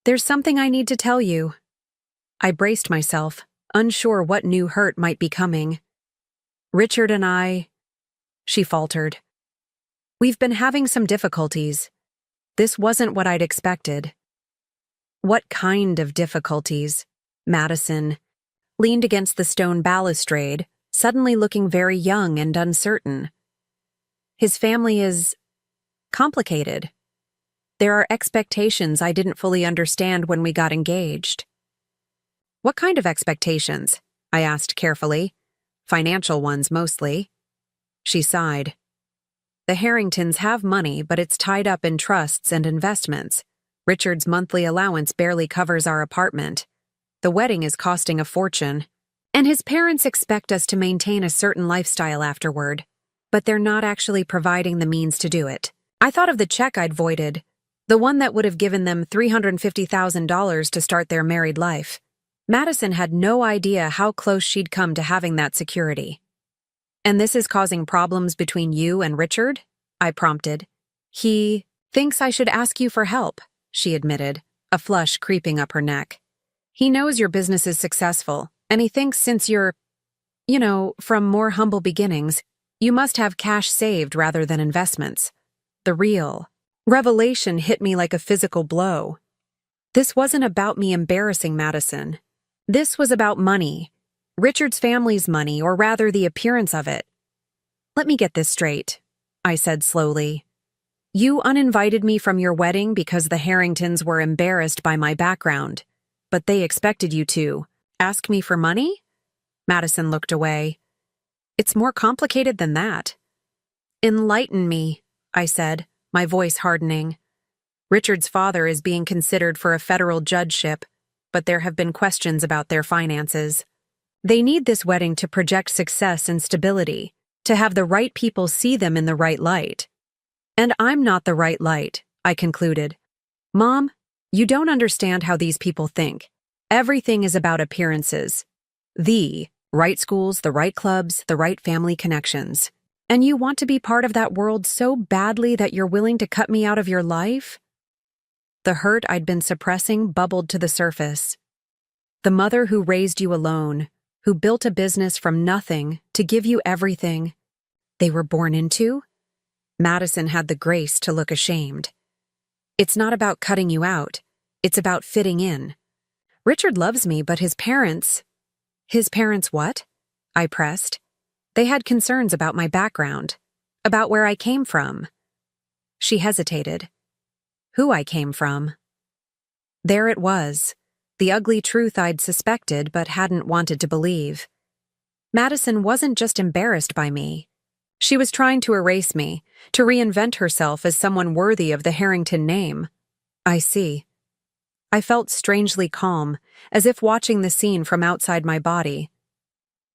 "there's something I need to tell you." I braced myself, unsure what new hurt might be coming. "Richard and I—" she faltered. "We've been having some difficulties. This wasn't what I'd expected." "What kind of difficulties?" Madison leaned against the stone balustrade, suddenly looking very young and uncertain. "His family is complicated. There are expectations I didn't fully understand when we got engaged." "What kind of expectations?" I asked carefully. "Financial ones, mostly." She sighed. "The Harringtons have money, but it's tied up in trusts and investments. Richard's monthly allowance barely covers our apartment. The wedding is costing a fortune. And his parents expect us to maintain a certain lifestyle afterward, but they're not actually providing the means to do it. I thought of the check I'd voided, the one that would have given them $350,000 to start their married life. Madison had no idea how close she'd come to having that security. "And this is causing problems between you and Richard?" I prompted. "He thinks I should ask you for help," she admitted, a flush creeping up her neck. "He knows your business is successful, and he thinks since you're, from more humble beginnings, you must have cash saved rather than investments." The real revelation hit me like a physical blow. This wasn't about me embarrassing Madison. This was about money. Richard's family's money, or rather the appearance of it. "Let me get this straight," I said slowly. "You uninvited me from your wedding because the Harringtons were embarrassed by my background, but they expected you to ask me for money?" Madison looked away. "It's more complicated than that." "Enlighten me," I said, my voice hardening. "Richard's father is being considered for a federal judgeship, but there have been questions about their finances. They need this wedding to project success and stability, to have the right people see them in the right light. And I'm not the right light," I concluded. "Mom, you don't understand how these people think. Everything is about appearances. The right schools, the right clubs, the right family connections. And you want to be part of that world so badly that you're willing to cut me out of your life?" The hurt I'd been suppressing bubbled to the surface. The mother who raised you alone, who built a business from nothing to give you everything they were born into? Madison had the grace to look ashamed. "It's not about cutting you out. It's about fitting in. Richard loves me, but his parents—" "His parents what?" I pressed. "They had concerns about my background, about where I came from." She hesitated. Who I came from. There it was, the ugly truth I'd suspected but hadn't wanted to believe. Madison wasn't just embarrassed by me. She was trying to erase me, to reinvent herself as someone worthy of the Harrington name. "I see." I felt strangely calm, as if watching the scene from outside my body.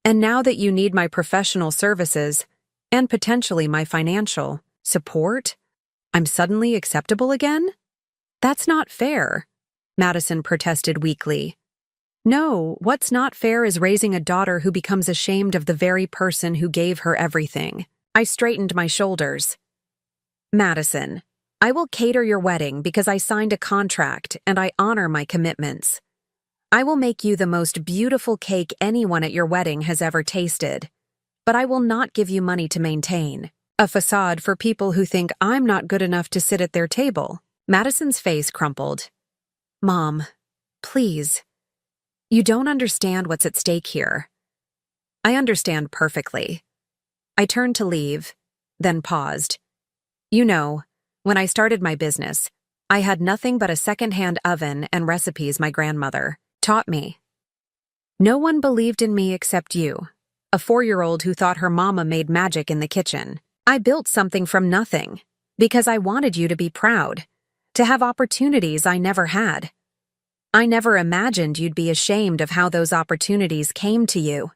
"And now that you need my professional services, and potentially my financial support, I'm suddenly acceptable again? That's not fair," Madison protested weakly. "No, what's not fair is raising a daughter who becomes ashamed of the very person who gave her everything." I straightened my shoulders. "Madison, I will cater your wedding because I signed a contract and I honor my commitments. I will make you the most beautiful cake anyone at your wedding has ever tasted. But I will not give you money to maintain a facade for people who think I'm not good enough to sit at their table." Madison's face crumpled. "Mom, please. You don't understand what's at stake here." "I understand perfectly." I turned to leave, then paused. When I started my business, I had nothing but a second-hand oven and recipes my grandmother taught me. No one believed in me except you, a 4-year-old who thought her mama made magic in the kitchen. I built something from nothing, because I wanted you to be proud, to have opportunities I never had. I never imagined you'd be ashamed of how those opportunities came to you.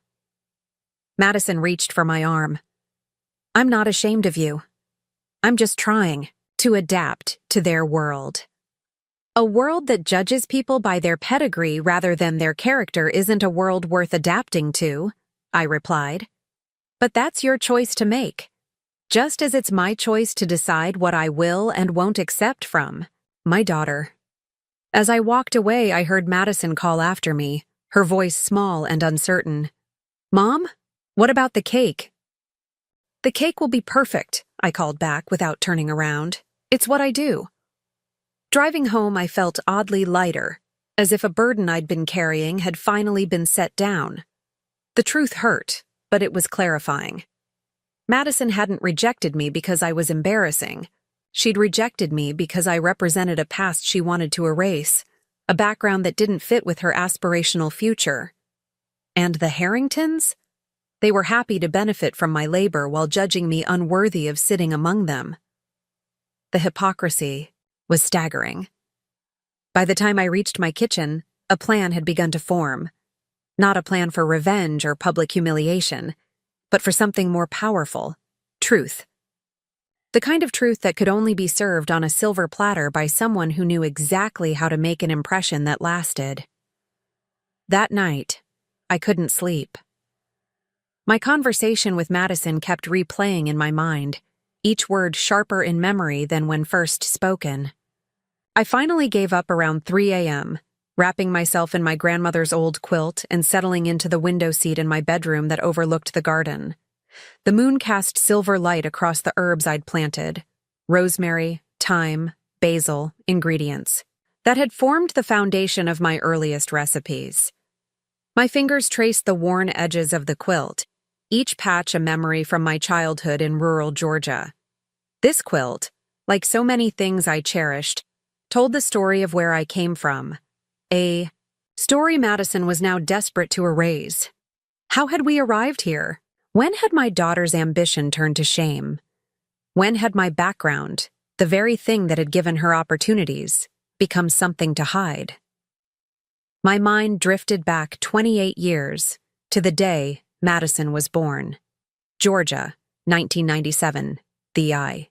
Madison reached for my arm. "I'm not ashamed of you. I'm just trying to adapt to their world. A world that judges people by their pedigree rather than their character isn't a world worth adapting to," I replied. "But that's your choice to make, just as it's my choice to decide what I will and won't accept from my daughter." As I walked away, I heard Madison call after me, her voice small and uncertain. "Mom, what about the cake?" "The cake will be perfect," I called back without turning around. "It's what I do." Driving home, I felt oddly lighter, as if a burden I'd been carrying had finally been set down. The truth hurt, but it was clarifying. Madison hadn't rejected me because I was embarrassing. She'd rejected me because I represented a past she wanted to erase, a background that didn't fit with her aspirational future. And the Harringtons? They were happy to benefit from my labor while judging me unworthy of sitting among them. The hypocrisy was staggering. By the time I reached my kitchen, a plan had begun to form. Not a plan for revenge or public humiliation, but for something more powerful: truth. The kind of truth that could only be served on a silver platter by someone who knew exactly how to make an impression that lasted. That night, I couldn't sleep. My conversation with Madison kept replaying in my mind, each word sharper in memory than when first spoken. I finally gave up around 3 a.m., wrapping myself in my grandmother's old quilt and settling into the window seat in my bedroom that overlooked the garden. The moon cast silver light across the herbs I'd planted: rosemary, thyme, basil, ingredients that had formed the foundation of my earliest recipes. My fingers traced the worn edges of the quilt, each patch a memory from my childhood in rural Georgia. This quilt, like so many things I cherished, told the story of where I came from. A story Madison was now desperate to erase. How had we arrived here? When had my daughter's ambition turned to shame? When had my background, the very thing that had given her opportunities, become something to hide? My mind drifted back 28 years to the day Madison was born. Georgia, 1997, the I.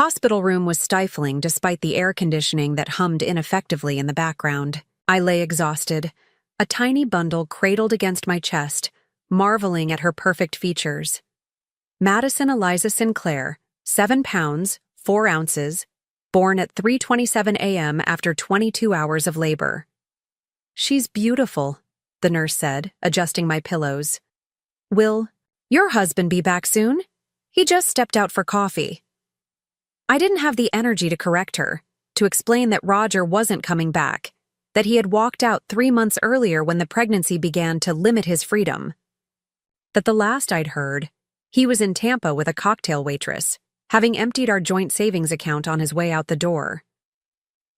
Hospital room was stifling despite the air conditioning that hummed ineffectively in the background. I lay exhausted, a tiny bundle cradled against my chest, marveling at her perfect features. Madison Eliza Sinclair, 7 pounds, 4 ounces, born at 3:27 a.m. after 22 hours of labor. "She's beautiful," the nurse said, adjusting my pillows. "Will your husband be back soon? He just stepped out for coffee." I didn't have the energy to correct her, to explain that Roger wasn't coming back, that he had walked out 3 months earlier when the pregnancy began to limit his freedom. That the last I'd heard, he was in Tampa with a cocktail waitress, having emptied our joint savings account on his way out the door.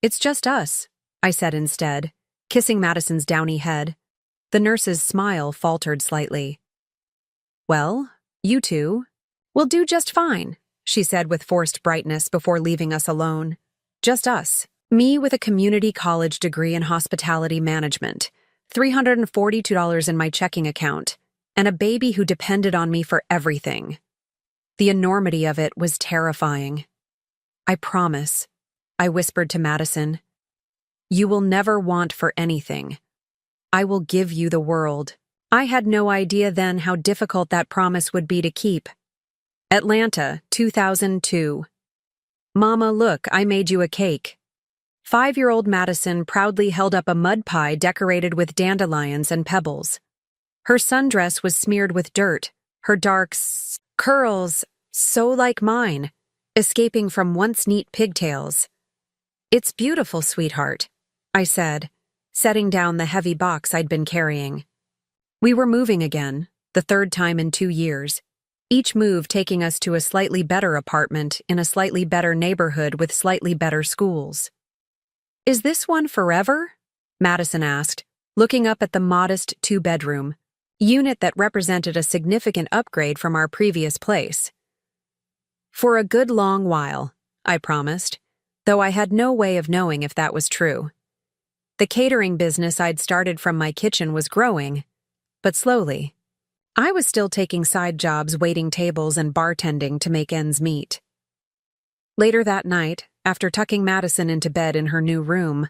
"It's just us," I said instead, kissing Madison's downy head. The nurse's smile faltered slightly. "Well, you two will do just fine," she said with forced brightness before leaving us alone. "Just us. Me with a community college degree in hospitality management, $342 in my checking account, and a baby who depended on me for everything." The enormity of it was terrifying. "I promise," I whispered to Madison, "you will never want for anything. I will give you the world." I had no idea then how difficult that promise would be to keep. Atlanta, 2002. "Mama, look, I made you a cake." 5-year-old Madison proudly held up a mud pie decorated with dandelions and pebbles. Her sundress was smeared with dirt, her dark curls, so like mine, escaping from once neat pigtails. "It's beautiful, sweetheart," I said, setting down the heavy box I'd been carrying. We were moving again, the 3rd time in 2 years, each move taking us to a slightly better apartment in a slightly better neighborhood with slightly better schools. "Is this one forever?" Madison asked, looking up at the modest 2-bedroom unit that represented a significant upgrade from our previous place. "For a good long while," I promised, though I had no way of knowing if that was true. The catering business I'd started from my kitchen was growing, but slowly. I was still taking side jobs, waiting tables and bartending to make ends meet. Later that night, after tucking Madison into bed in her new room,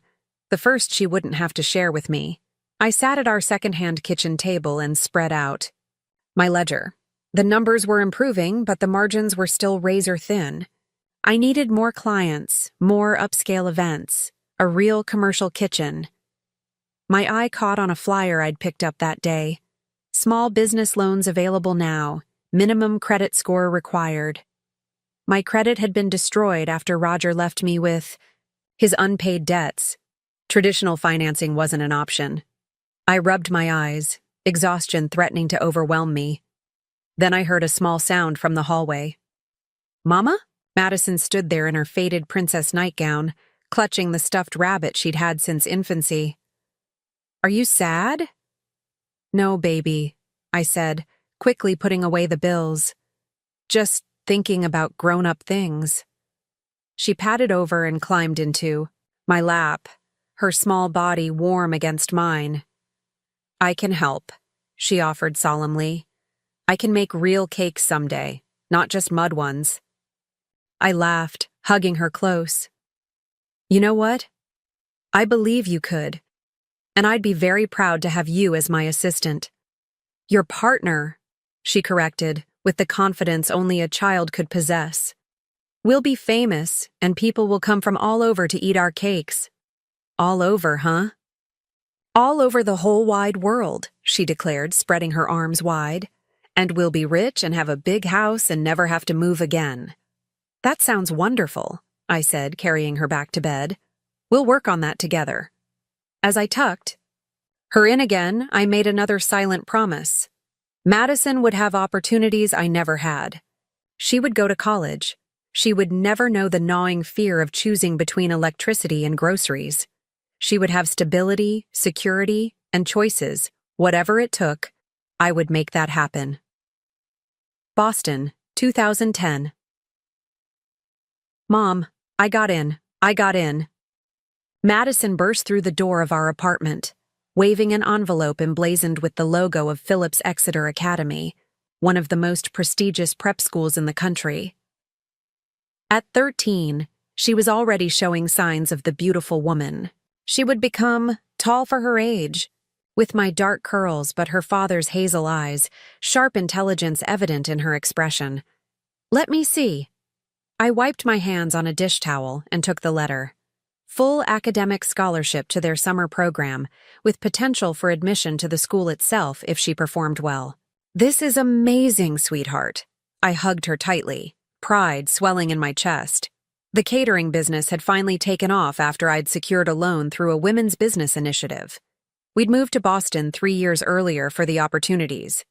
the first she wouldn't have to share with me, I sat at our second-hand kitchen table and spread out my ledger. The numbers were improving, but the margins were still razor-thin. I needed more clients, more upscale events, a real commercial kitchen. My eye caught on a flyer I'd picked up that day. "Small business loans available now. Minimum credit score required." My credit had been destroyed after Roger left me with his unpaid debts. Traditional financing wasn't an option. I rubbed my eyes, exhaustion threatening to overwhelm me. Then I heard a small sound from the hallway. "Mama?" Madison stood there in her faded princess nightgown, clutching the stuffed rabbit she'd had since infancy. "Are you sad?" "No, baby," I said, quickly putting away the bills. "Just thinking about grown-up things." She patted over and climbed into my lap, her small body warm against mine. "I can help," she offered solemnly. "I can make real cakes someday, not just mud ones." I laughed, hugging her close. "You know what? I believe you could, and I'd be very proud to have you as my assistant." "Your partner," she corrected, with the confidence only a child could possess. "We'll be famous, and people will come from all over to eat our cakes." "All over, huh?" "All over the whole wide world," she declared, spreading her arms wide. "And we'll be rich and have a big house and never have to move again." "That sounds wonderful," I said, carrying her back to bed. "We'll work on that together." As I tucked her in again, I made another silent promise. Madison would have opportunities I never had. She would go to college. She would never know the gnawing fear of choosing between electricity and groceries. She would have stability, security, and choices. Whatever it took, I would make that happen. Boston, 2010. "Mom, I got in. Madison burst through the door of our apartment, waving an envelope emblazoned with the logo of Phillips Exeter Academy, one of the most prestigious prep schools in the country. At 13, she was already showing signs of the beautiful woman. She would become tall for her age, with my dark curls but her father's hazel eyes, sharp intelligence evident in her expression. "Let me see." I wiped my hands on a dish towel and took the letter. Full academic scholarship to their summer program, with potential for admission to the school itself if she performed well. "This is amazing, sweetheart." I hugged her tightly, pride swelling in my chest. The catering business had finally taken off after I'd secured a loan through a women's business initiative. We'd moved to Boston 3 years earlier for the opportunities.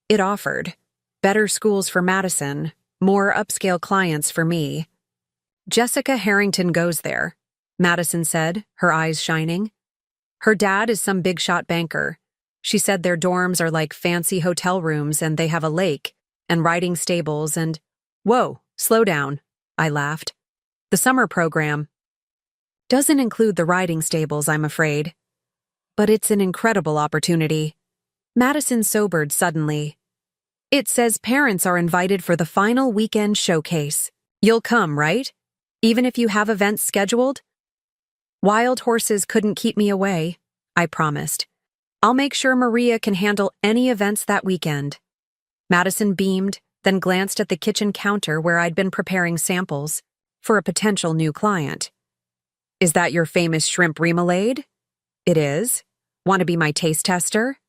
It offered better schools for Madison, more upscale clients for me. "Jessica Harrington goes there," Madison said, her eyes shining. "Her dad is some big-shot banker. She said their dorms are like fancy hotel rooms and they have a lake and riding stables and—" "Whoa, slow down," I laughed. "The summer program doesn't include the riding stables, I'm afraid. But it's an incredible opportunity." Madison sobered suddenly. "It says parents are invited for the final weekend showcase. You'll come, right? Even if you have events scheduled?" "Wild horses couldn't keep me away," I promised. "I'll make sure Maria can handle any events that weekend." Madison beamed, then glanced at the kitchen counter where I'd been preparing samples for a potential new client. "Is that your famous shrimp remoulade?" "It is. Want to be my taste tester?"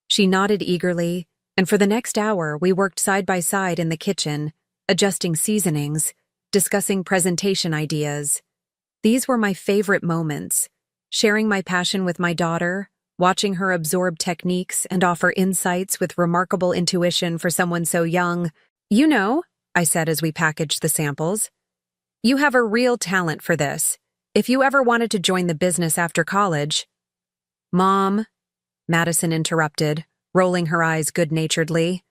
She nodded eagerly, and for the next hour we worked side by side in the kitchen, adjusting seasonings, discussing presentation ideas. These were my favorite moments, sharing my passion with my daughter, watching her absorb techniques and offer insights with remarkable intuition for someone so young. "You know," I said as we packaged the samples, "you have a real talent for this. If you ever wanted to join the business after college—" "Mom," Madison interrupted, rolling her eyes good-naturedly.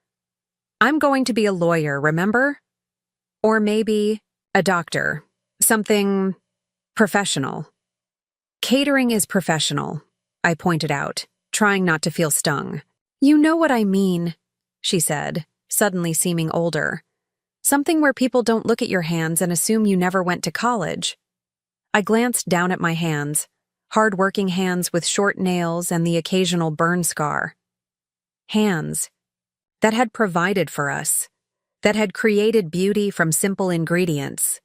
"I'm going to be a lawyer, remember? Or maybe a doctor. Something professional." "Catering is professional," I pointed out, trying not to feel stung. "You know what I mean," she said, suddenly seeming older. "Something where people don't look at your hands and assume you never went to college." I glanced down at my hands, hard-working hands with short nails and the occasional burn scar. Hands that had provided for us, that had created beauty from simple ingredients,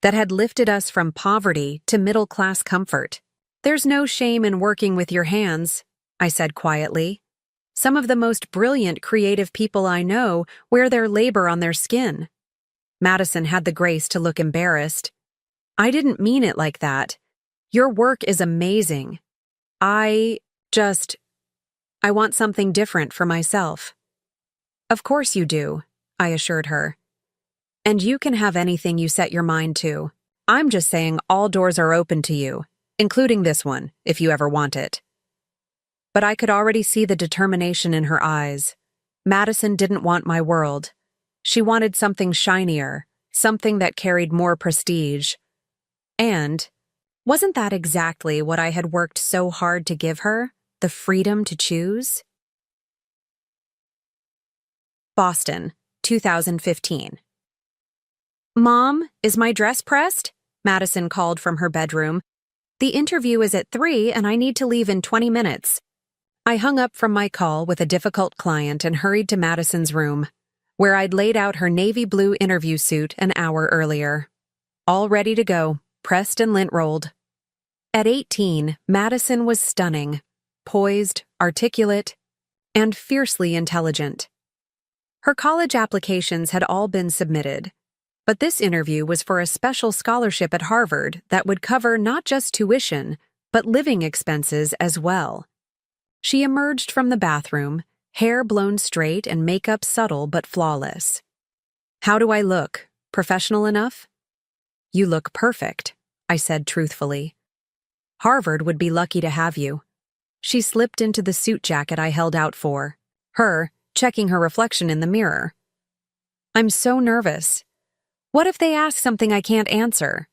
that had lifted us from poverty to middle-class comfort. "There's no shame in working with your hands," I said quietly. "Some of the most brilliant creative people I know wear their labor on their skin." Madison had the grace to look embarrassed. "I didn't mean it like that. Your work is amazing. I want something different for myself." "Of course you do," I assured her. "And you can have anything you set your mind to. I'm just saying all doors are open to you, including this one, if you ever want it." But I could already see the determination in her eyes. Madison didn't want my world. She wanted something shinier, something that carried more prestige. And Wasn't that exactly what I had worked so hard to give her? The freedom to choose? Boston, 2015. Mom, is my dress pressed? Madison called from her bedroom. The interview is at 3 and I need to leave in 20 minutes. I hung up from my call with a difficult client and hurried to Madison's room, where I'd laid out her navy blue interview suit an hour earlier. All ready to go, pressed and lint-rolled. At 18, Madison was stunning, poised, articulate, and fiercely intelligent. Her college applications had all been submitted, but this interview was for a special scholarship at Harvard that would cover not just tuition, but living expenses as well. She emerged from the bathroom, hair blown straight and makeup subtle but flawless. "How do I look? Professional enough?" "You look perfect," I said truthfully. "Harvard would be lucky to have you." She slipped into the suit jacket I held out for her, checking her reflection in the mirror. "I'm so nervous. What if they ask something I can't answer?"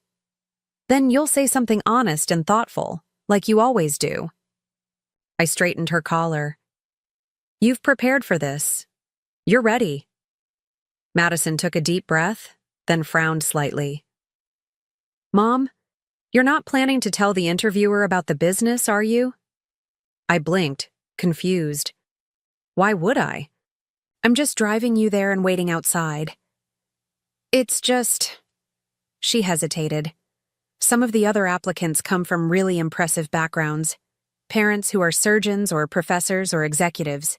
"Then you'll say something honest and thoughtful, like you always do." I straightened her collar. "You've prepared for this. You're ready." Madison took a deep breath, then frowned slightly. "Mom, you're not planning to tell the interviewer about the business, are you?" I blinked, confused. "Why would I? I'm just driving you there and waiting outside." "It's just—" She hesitated. "Some of the other applicants come from really impressive backgrounds. Parents who are surgeons or professors or executives."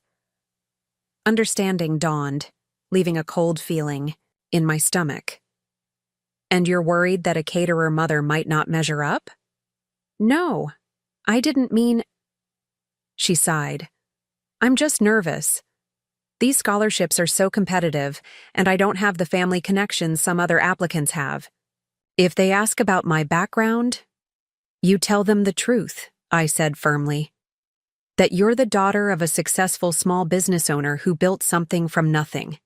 Understanding dawned, leaving a cold feeling in my stomach. "And you're worried that a caterer mother might not measure up?" "No, I didn't mean—" She sighed. "I'm just nervous. These scholarships are so competitive, and I don't have the family connections some other applicants have. If they ask about my background, you tell them the truth," I said firmly. "That you're the daughter of a successful small business owner who built something from nothing.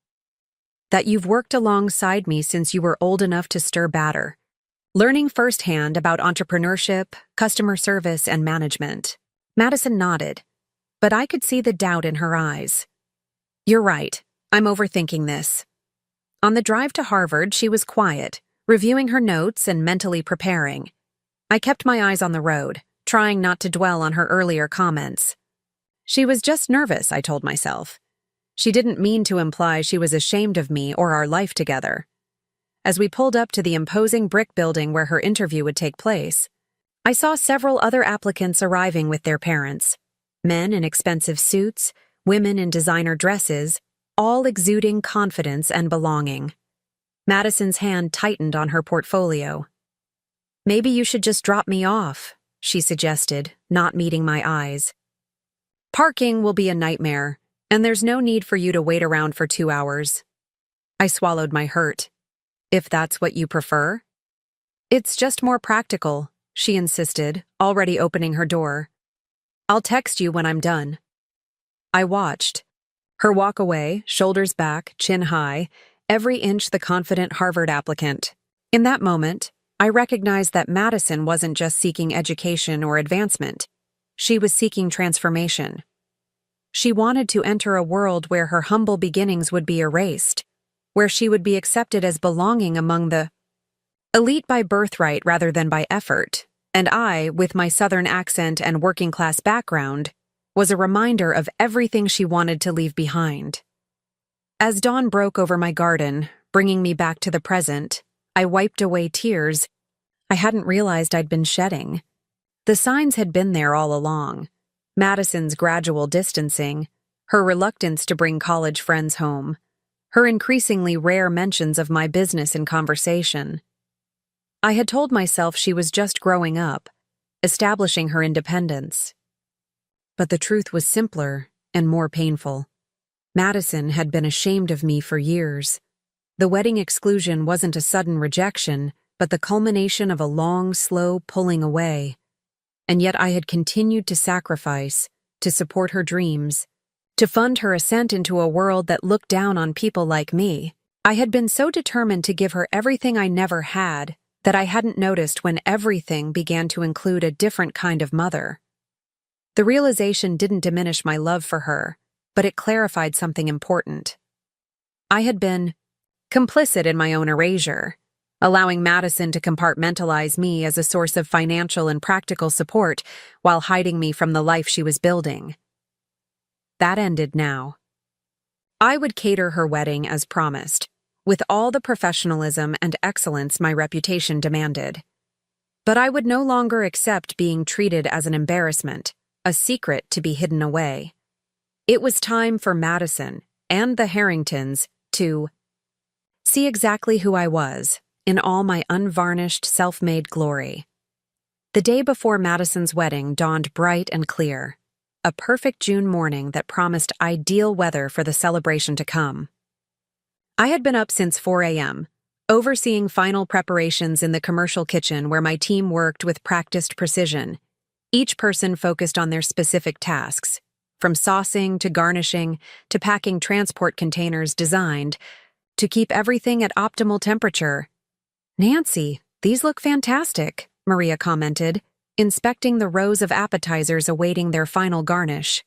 That you've worked alongside me since you were old enough to stir batter, learning firsthand about entrepreneurship, customer service, and management." Madison nodded, but I could see the doubt in her eyes. "You're right. I'm overthinking this." On the drive to Harvard, she was quiet, reviewing her notes and mentally preparing. I kept my eyes on the road, trying not to dwell on her earlier comments. She was just nervous, I told myself. She didn't mean to imply she was ashamed of me or our life together. As we pulled up to the imposing brick building where her interview would take place, I saw several other applicants arriving with their parents. Men in expensive suits, women in designer dresses, all exuding confidence and belonging. Madison's hand tightened on her portfolio. "Maybe you should just drop me off," she suggested, not meeting my eyes. "Parking will be a nightmare, and there's no need for you to wait around for 2 hours." I swallowed my hurt. "If that's what you prefer?" "It's just more practical," she insisted, already opening her door. "I'll text you when I'm done." I watched. Her walk away, shoulders back, chin high, every inch the confident Harvard applicant. In that moment, I recognized that Madison wasn't just seeking education or advancement. She was seeking transformation. She wanted to enter a world where her humble beginnings would be erased, where she would be accepted as belonging among the elite by birthright rather than by effort, and I, with my Southern accent and working-class background, was a reminder of everything she wanted to leave behind. As dawn broke over my garden, bringing me back to the present, I wiped away tears I hadn't realized I'd been shedding. The signs had been there all along. Madison's gradual distancing, her reluctance to bring college friends home, her increasingly rare mentions of my business in conversation. I had told myself she was just growing up, establishing her independence. But the truth was simpler and more painful. Madison had been ashamed of me for years. The wedding exclusion wasn't a sudden rejection, but the culmination of a long, slow pulling away. And yet I had continued to sacrifice, to support her dreams, to fund her ascent into a world that looked down on people like me. I had been so determined to give her everything I never had that I hadn't noticed when everything began to include a different kind of mother. The realization didn't diminish my love for her, but it clarified something important. I had been complicit in my own erasure, allowing Madison to compartmentalize me as a source of financial and practical support while hiding me from the life she was building. That ended now. I would cater her wedding as promised, with all the professionalism and excellence my reputation demanded. But I would no longer accept being treated as an embarrassment, a secret to be hidden away. It was time for Madison and the Harringtons to see exactly who I was, in all my unvarnished, self-made glory. The day before Madison's wedding dawned bright and clear, a perfect June morning that promised ideal weather for the celebration to come. I had been up since 4 a.m., overseeing final preparations in the commercial kitchen where my team worked with practiced precision, each person focused on their specific tasks, from saucing to garnishing to packing transport containers designed to keep everything at optimal temperature. "Nancy, these look fantastic," Maria commented, inspecting the rows of appetizers awaiting their final garnish.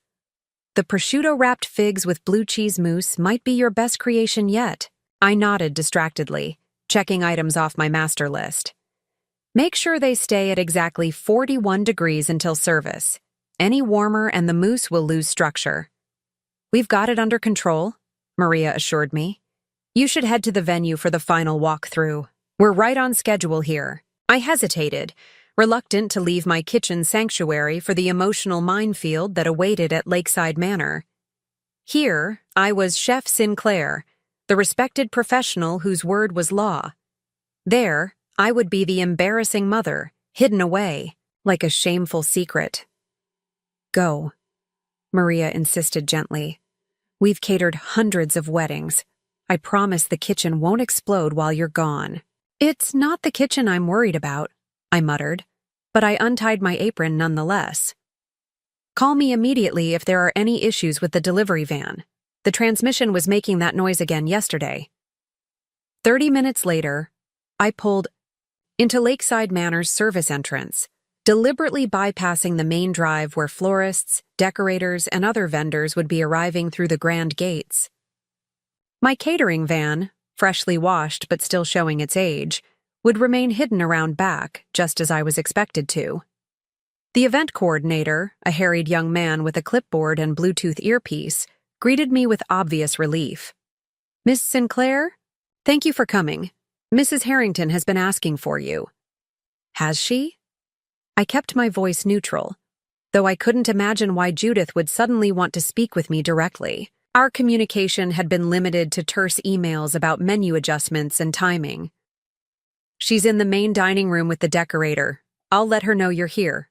"The prosciutto-wrapped figs with blue cheese mousse might be your best creation yet." I nodded distractedly, checking items off my master list. "Make sure they stay at exactly 41 degrees until service. Any warmer and the mousse will lose structure." "We've got it under control," Maria assured me. "You should head to the venue for the final walkthrough. We're right on schedule here." I hesitated, reluctant to leave my kitchen sanctuary for the emotional minefield that awaited at Lakeside Manor. Here, I was Chef Sinclair, the respected professional whose word was law. There, I would be the embarrassing mother, hidden away, like a shameful secret. "Go," Maria insisted gently. "We've catered hundreds of weddings. I promise the kitchen won't explode while you're gone." "It's not the kitchen I'm worried about," I muttered, but I untied my apron nonetheless. "Call me immediately if there are any issues with the delivery van. The transmission was making that noise again yesterday." 30 minutes later, I pulled into Lakeside Manor's service entrance, deliberately bypassing the main drive where florists, decorators, and other vendors would be arriving through the grand gates. My catering van, freshly washed but still showing its age, would remain hidden around back, just as I was expected to. The event coordinator, a harried young man with a clipboard and Bluetooth earpiece, greeted me with obvious relief. "Miss Sinclair? Thank you for coming. Mrs. Harrington has been asking for you." "Has she?" I kept my voice neutral, though I couldn't imagine why Judith would suddenly want to speak with me directly. Our communication had been limited to terse emails about menu adjustments and timing. "She's in the main dining room with the decorator. I'll let her know you're here."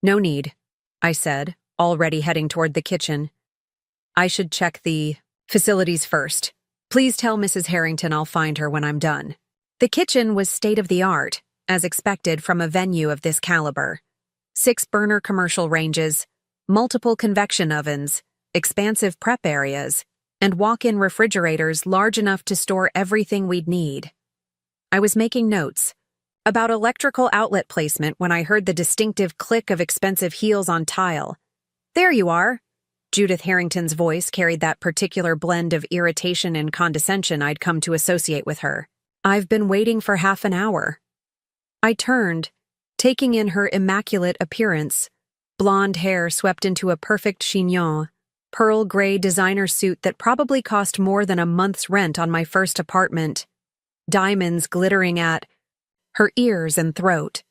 "No need," I said, already heading toward the kitchen. "I should check the facilities first. Please tell Mrs. Harrington I'll find her when I'm done." The kitchen was state-of-the-art, as expected from a venue of this caliber. 6-burner commercial ranges, multiple convection ovens, expansive prep areas, and walk-in refrigerators large enough to store everything we'd need. I was making notes about electrical outlet placement when I heard the distinctive click of expensive heels on tile. "There you are." Judith Harrington's voice carried that particular blend of irritation and condescension I'd come to associate with her. "I've been waiting for half an hour." I turned, taking in her immaculate appearance, blonde hair swept into a perfect chignon, pearl gray designer suit that probably cost more than a month's rent on my first apartment, diamonds glittering at her ears and throat.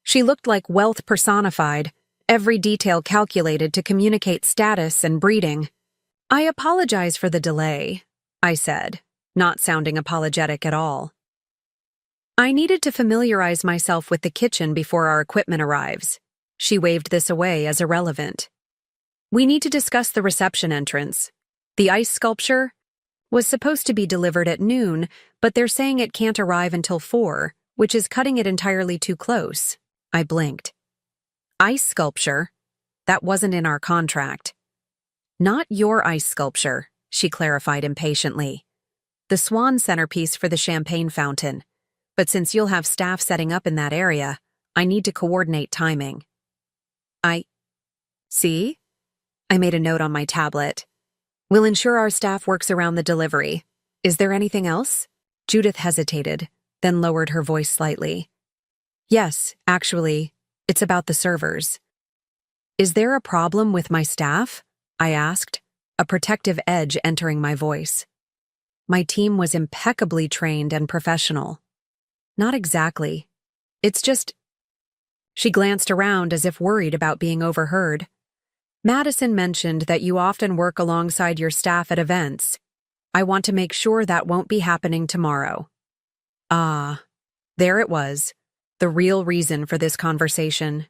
She looked like wealth personified, every detail calculated to communicate status and breeding. "I apologize for the delay," I said, not sounding apologetic at all. "I needed to familiarize myself with the kitchen before our equipment arrives." She waved this away as irrelevant. "We need to discuss the reception entrance. The ice sculpture was supposed to be delivered at noon, but they're saying it can't arrive until 4, which is cutting it entirely too close." I blinked. "Ice sculpture? That wasn't in our contract." "Not your ice sculpture," she clarified impatiently. "The swan centerpiece for the champagne fountain. But since you'll have staff setting up in that area, I need to coordinate timing. I see? I made a note on my tablet. We'll ensure our staff works around the delivery. Is there anything else? Judith hesitated, then lowered her voice slightly. Yes, actually, it's about the servers. Is there a problem with my staff? I asked, a protective edge entering my voice. My team was impeccably trained and professional. Not exactly. It's just... She glanced around as if worried about being overheard. Madison mentioned that you often work alongside your staff at events. I want to make sure that won't be happening tomorrow. Ah, there it was, the real reason for this conversation.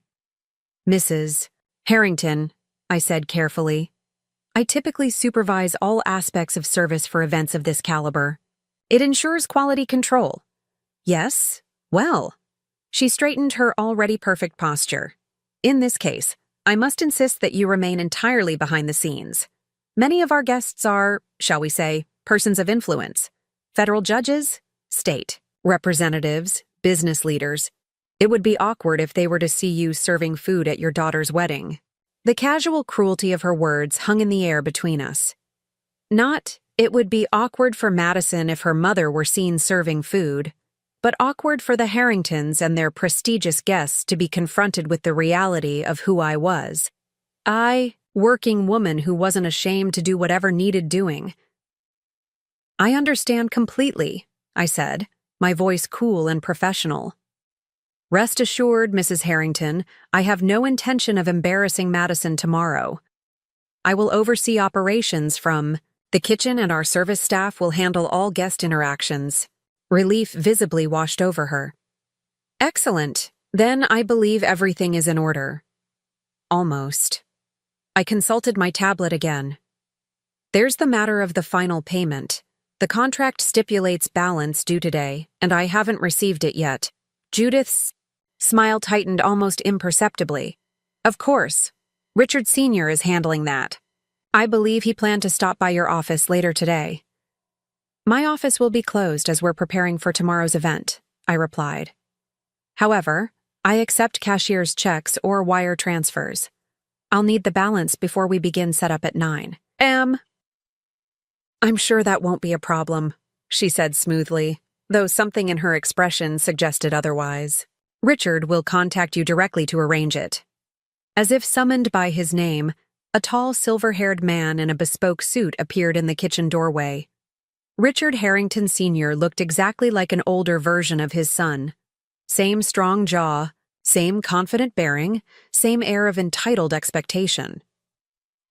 Mrs. Harrington, I said carefully. I typically supervise all aspects of service for events of this caliber. It ensures quality control. Yes? Well. She straightened her already perfect posture. In this case, I must insist that you remain entirely behind the scenes. Many of our guests are, shall we say, persons of influence. Federal judges, state representatives, business leaders. It would be awkward if they were to see you serving food at your daughter's wedding. The casual cruelty of her words hung in the air between us. Not, it would be awkward for Madison if her mother were seen serving food, but awkward for the Harringtons and their prestigious guests to be confronted with the reality of who I was. I, working woman who wasn't ashamed to do whatever needed doing. I understand completely, I said, my voice cool and professional. Rest assured, Mrs. Harrington, I have no intention of embarrassing Madison tomorrow. I will oversee operations from the kitchen, and our service staff will handle all guest interactions. Relief visibly washed over her. Excellent. Then I believe everything is in order. Almost. I consulted my tablet again. There's the matter of the final payment. The contract stipulates balance due today, and I haven't received it yet. Judith's smile tightened almost imperceptibly. Of course. Richard Sr. is handling that. I believe he planned to stop by your office later today. My office will be closed as we're preparing for tomorrow's event, I replied. However, I accept cashier's checks or wire transfers. I'll need the balance before we begin setup at 9 a.m. I'm sure that won't be a problem, she said smoothly, though something in her expression suggested otherwise. Richard will contact you directly to arrange it. As if summoned by his name, a tall silver-haired man in a bespoke suit appeared in the kitchen doorway. Richard Harrington Sr. looked exactly like an older version of his son. Same strong jaw, same confident bearing, same air of entitled expectation.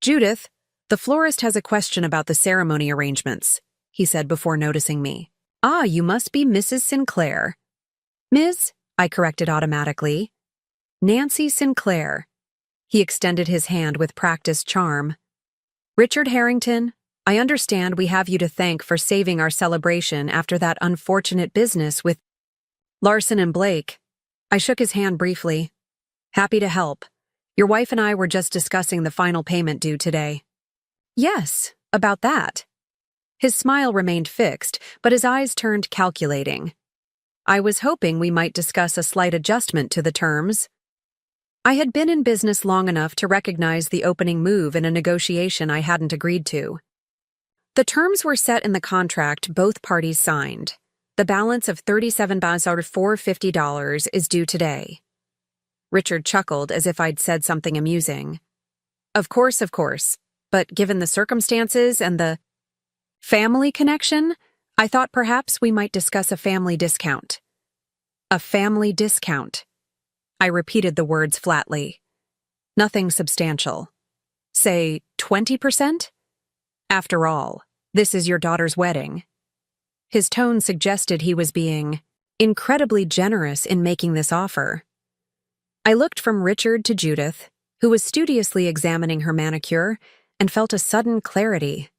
Judith, the florist has a question about the ceremony arrangements, he said before noticing me. Ah, you must be Mrs. Sinclair. Ms., I corrected automatically. Nancy Sinclair. He extended his hand with practiced charm. Richard Harrington, I understand we have you to thank for saving our celebration after that unfortunate business with Larson and Blake. I shook his hand briefly. Happy to help. Your wife and I were just discussing the final payment due today. Yes, about that. His smile remained fixed, but his eyes turned calculating. I was hoping we might discuss a slight adjustment to the terms. I had been in business long enough to recognize the opening move in a negotiation I hadn't agreed to. The terms were set in the contract both parties signed. The balance of $37,450 is due today. Richard chuckled as if I'd said something amusing. Of course, but given the circumstances and the family connection, I thought perhaps we might discuss a family discount. A family discount. I repeated the words flatly. Nothing substantial. Say 20%? After all, this is your daughter's wedding. His tone suggested he was being incredibly generous in making this offer. I looked from Richard to Judith, who was studiously examining her manicure, and felt a sudden clarity.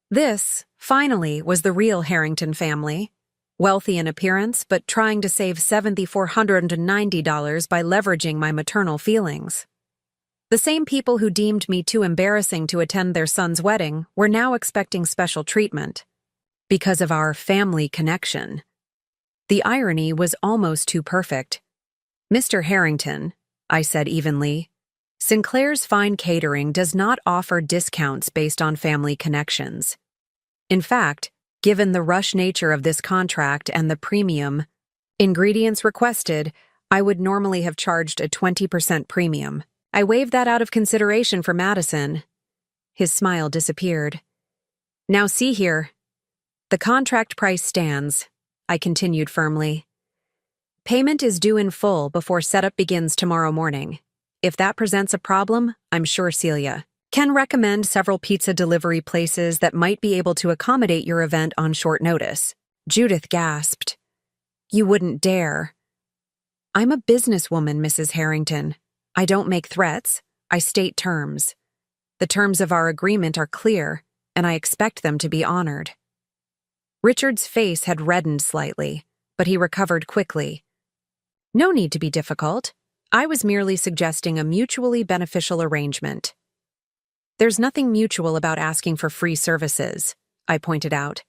This, finally, was the real Harrington family, wealthy in appearance but trying to save $7,490 by leveraging my maternal feelings. The same people who deemed me too embarrassing to attend their son's wedding were now expecting special treatment because of our family connection. The irony was almost too perfect. "Mr. Harrington," I said evenly, "Sinclair's Fine Catering does not offer discounts based on family connections. In fact, given the rush nature of this contract and the premium ingredients requested, I would normally have charged a 20% premium. I waived that out of consideration for Madison." His smile disappeared. "Now see here. The contract price stands," I continued firmly. "Payment is due in full before setup begins tomorrow morning. If that presents a problem, I'm sure Celia can recommend several pizza delivery places that might be able to accommodate your event on short notice." Judith gasped. "You wouldn't dare." "I'm a businesswoman, Mrs. Harrington. I don't make threats. I state terms. The terms of our agreement are clear, and I expect them to be honored." Richard's face had reddened slightly, but he recovered quickly. "No need to be difficult. I was merely suggesting a mutually beneficial arrangement." "There's nothing mutual about asking for free services," I pointed out,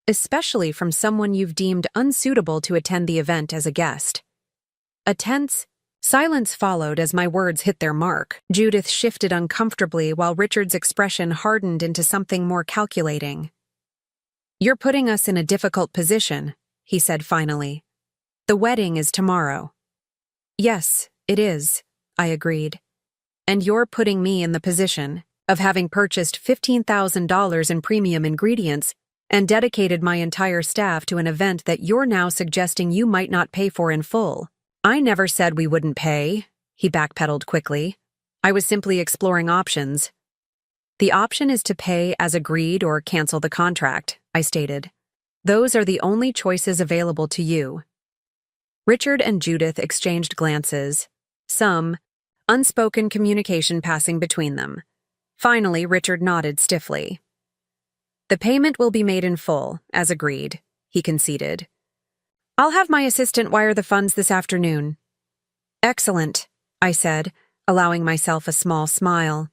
"especially from someone you've deemed unsuitable to attend the event as a guest." A tense silence followed as my words hit their mark. Judith shifted uncomfortably while Richard's expression hardened into something more calculating. "You're putting us in a difficult position," he said finally. "The wedding is tomorrow." "Yes, it is," I agreed. "And you're putting me in the position of having purchased $15,000 in premium ingredients and dedicated my entire staff to an event that you're now suggesting you might not pay for in full." "I never said we wouldn't pay," he backpedaled quickly. "I was simply exploring options." "The option is to pay as agreed or cancel the contract," I stated. "Those are the only choices available to you." Richard and Judith exchanged glances, some unspoken communication passing between them. Finally, Richard nodded stiffly. "The payment will be made in full, as agreed," he conceded. "I'll have my assistant wire the funds this afternoon." "Excellent," I said, allowing myself a small smile.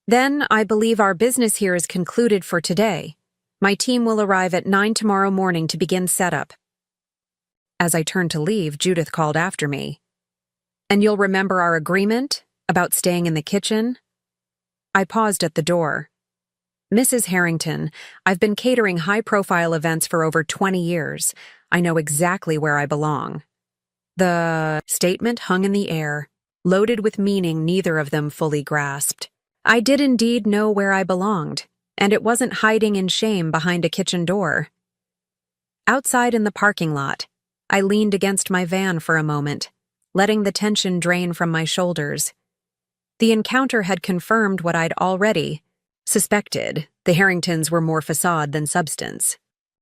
"Then I believe our business here is concluded for today. My team will arrive at 9 tomorrow morning to begin setup." As I turned to leave, Judith called after me. "And you'll remember our agreement about staying in the kitchen?" I paused at the door. "Mrs. Harrington, I've been catering high-profile events for over 20 years. I know exactly where I belong." The statement hung in the air, loaded with meaning neither of them fully grasped. I did indeed know where I belonged, and it wasn't hiding in shame behind a kitchen door. Outside in the parking lot, I leaned against my van for a moment, letting the tension drain from my shoulders. The encounter had confirmed what I'd already suspected. The Harringtons were more facade than substance.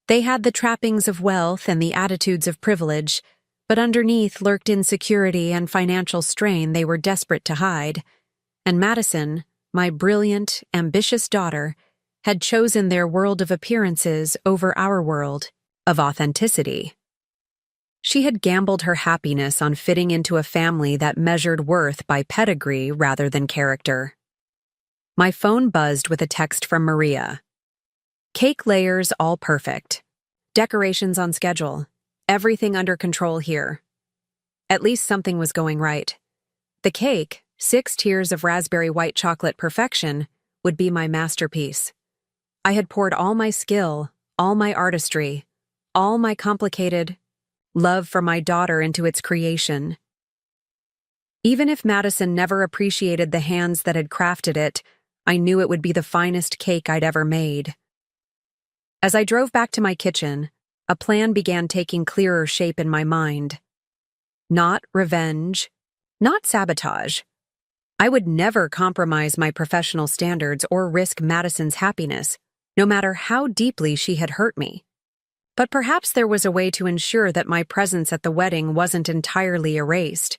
They had the trappings of wealth and the attitudes of privilege, but underneath lurked insecurity and financial strain they were desperate to hide. And Madison, my brilliant, ambitious daughter, had chosen their world of appearances over our world of authenticity. She had gambled her happiness on fitting into a family that measured worth by pedigree rather than character. My phone buzzed with a text from Maria. "Cake layers all perfect. Decorations on schedule. Everything under control here." At least something was going right. The cake, 6 tiers of raspberry white chocolate perfection, would be my masterpiece. I had poured all my skill, all my artistry, all my complicated love for my daughter into its creation. Even if Madison never appreciated the hands that had crafted it, I knew it would be the finest cake I'd ever made. As I drove back to my kitchen, a plan began taking clearer shape in my mind. Not revenge, not sabotage. I would never compromise my professional standards or risk Madison's happiness, no matter how deeply she had hurt me. But perhaps there was a way to ensure that my presence at the wedding wasn't entirely erased,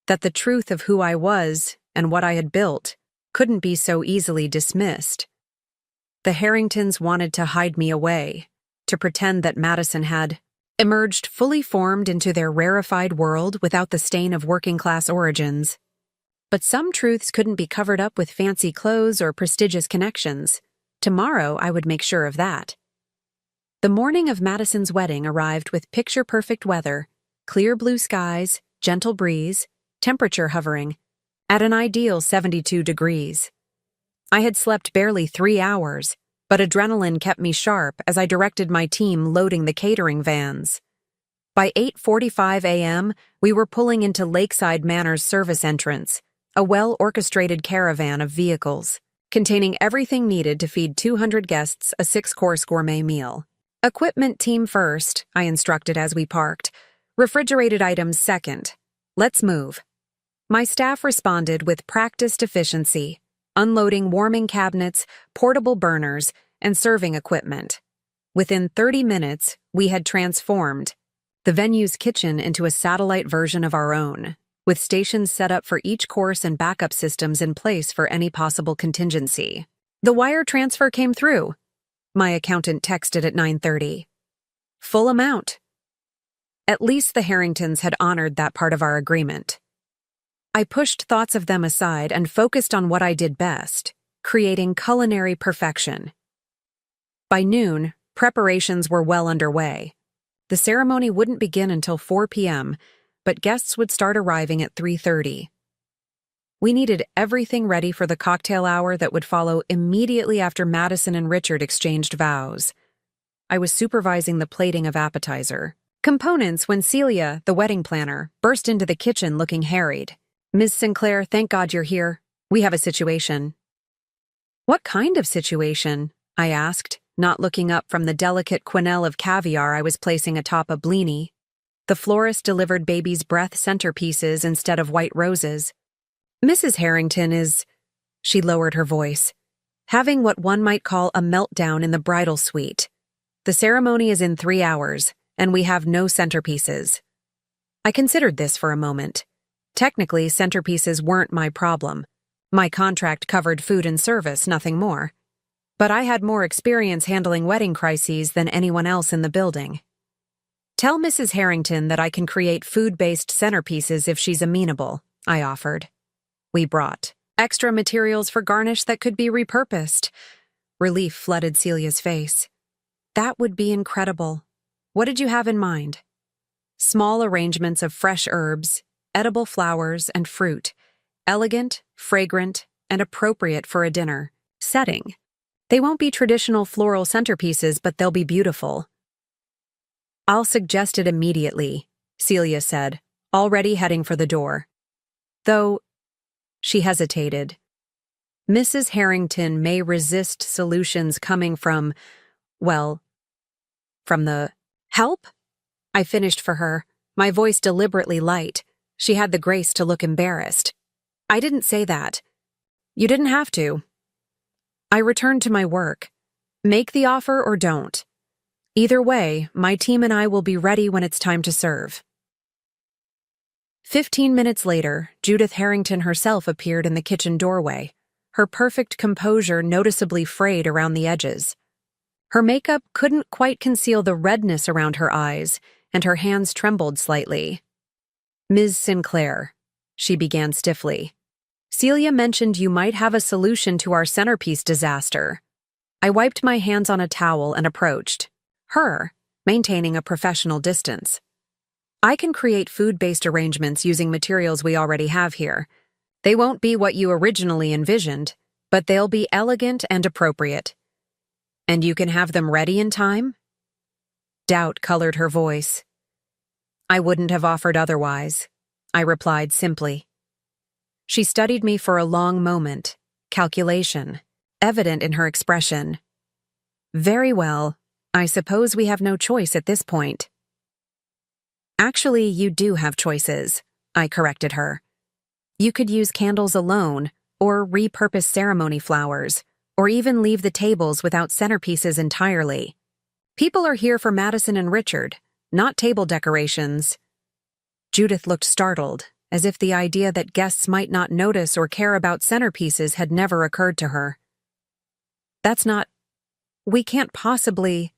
that the truth of who I was and what I had built couldn't be so easily dismissed. The Harringtons wanted to hide me away, to pretend that Madison had emerged fully formed into their rarefied world without the stain of working-class origins. But some truths couldn't be covered up with fancy clothes or prestigious connections. Tomorrow I would make sure of that. The morning of Madison's wedding arrived with picture-perfect weather, clear blue skies, gentle breeze, temperature hovering at an ideal 72 degrees. I had slept barely 3 hours, but adrenaline kept me sharp as I directed my team loading the catering vans. By 8:45 a.m., we were pulling into Lakeside Manor's service entrance, a well-orchestrated caravan of vehicles, containing everything needed to feed 200 guests a 6-course gourmet meal. Equipment team first, I instructed as we parked. Refrigerated items second. Let's move. My staff responded with practiced efficiency, unloading warming cabinets, portable burners, and serving equipment. Within 30 minutes, we had transformed the venue's kitchen into a satellite version of our own, with stations set up for each course and backup systems in place for any possible contingency. The wire transfer came through. My accountant texted at 9:30. Full amount. At least the Harringtons had honored that part of our agreement. I pushed thoughts of them aside and focused on what I did best, creating culinary perfection. By noon, preparations were well underway. The ceremony wouldn't begin until 4 p.m., but guests would start arriving at 3:30. We needed everything ready for the cocktail hour that would follow immediately after Madison and Richard exchanged vows. I was supervising the plating of appetizer components when Celia, the wedding planner, burst into the kitchen looking harried. "Ms. Sinclair, thank God you're here. We have a situation." "What kind of situation?" I asked, not looking up from the delicate quenelle of caviar I was placing atop a blini. The florist delivered baby's breath centerpieces instead of white roses. "Mrs. Harrington is," she lowered her voice, "having what one might call a meltdown in the bridal suite. The ceremony is in 3 hours, and we have no centerpieces." I considered this for a moment. Technically, centerpieces weren't my problem. My contract covered food and service, nothing more. But I had more experience handling wedding crises than anyone else in the building. "Tell Mrs. Harrington that I can create food-based centerpieces if she's amenable," I offered. We brought extra materials for garnish that could be repurposed. Relief flooded Celia's face. "That would be incredible. What did you have in mind?" "Small arrangements of fresh herbs, edible flowers, and fruit. Elegant, fragrant, and appropriate for a dinner setting. They won't be traditional floral centerpieces, but they'll be beautiful." "I'll suggest it immediately," Celia said, already heading for the door. "Though," she hesitated, "Mrs. Harrington may resist solutions coming from, well, from the help?" I finished for her, my voice deliberately light. She had the grace to look embarrassed. "I didn't say that. You didn't have to." I returned to my work. Make the offer or don't. Either way, my team and I will be ready when it's time to serve. 15 minutes later, Judith Harrington herself appeared in the kitchen doorway, her perfect composure noticeably frayed around the edges. Her makeup couldn't quite conceal the redness around her eyes, and her hands trembled slightly. "Ms. Sinclair," she began stiffly, "Celia mentioned you might have a solution to our centerpiece disaster." I wiped my hands on a towel and approached her, maintaining a professional distance. "I can create food-based arrangements using materials we already have here. They won't be what you originally envisioned, but they'll be elegant and appropriate. And you can have them ready in time?" Doubt colored her voice. "I wouldn't have offered otherwise," I replied simply. She studied me for a long moment, calculation evident in her expression. "Very well, I suppose we have no choice at this point." "Actually, you do have choices," I corrected her. "You could use candles alone, or repurpose ceremony flowers, or even leave the tables without centerpieces entirely. People are here for Madison and Richard, not table decorations." Judith looked startled, as if the idea that guests might not notice or care about centerpieces had never occurred to her. We can't possibly.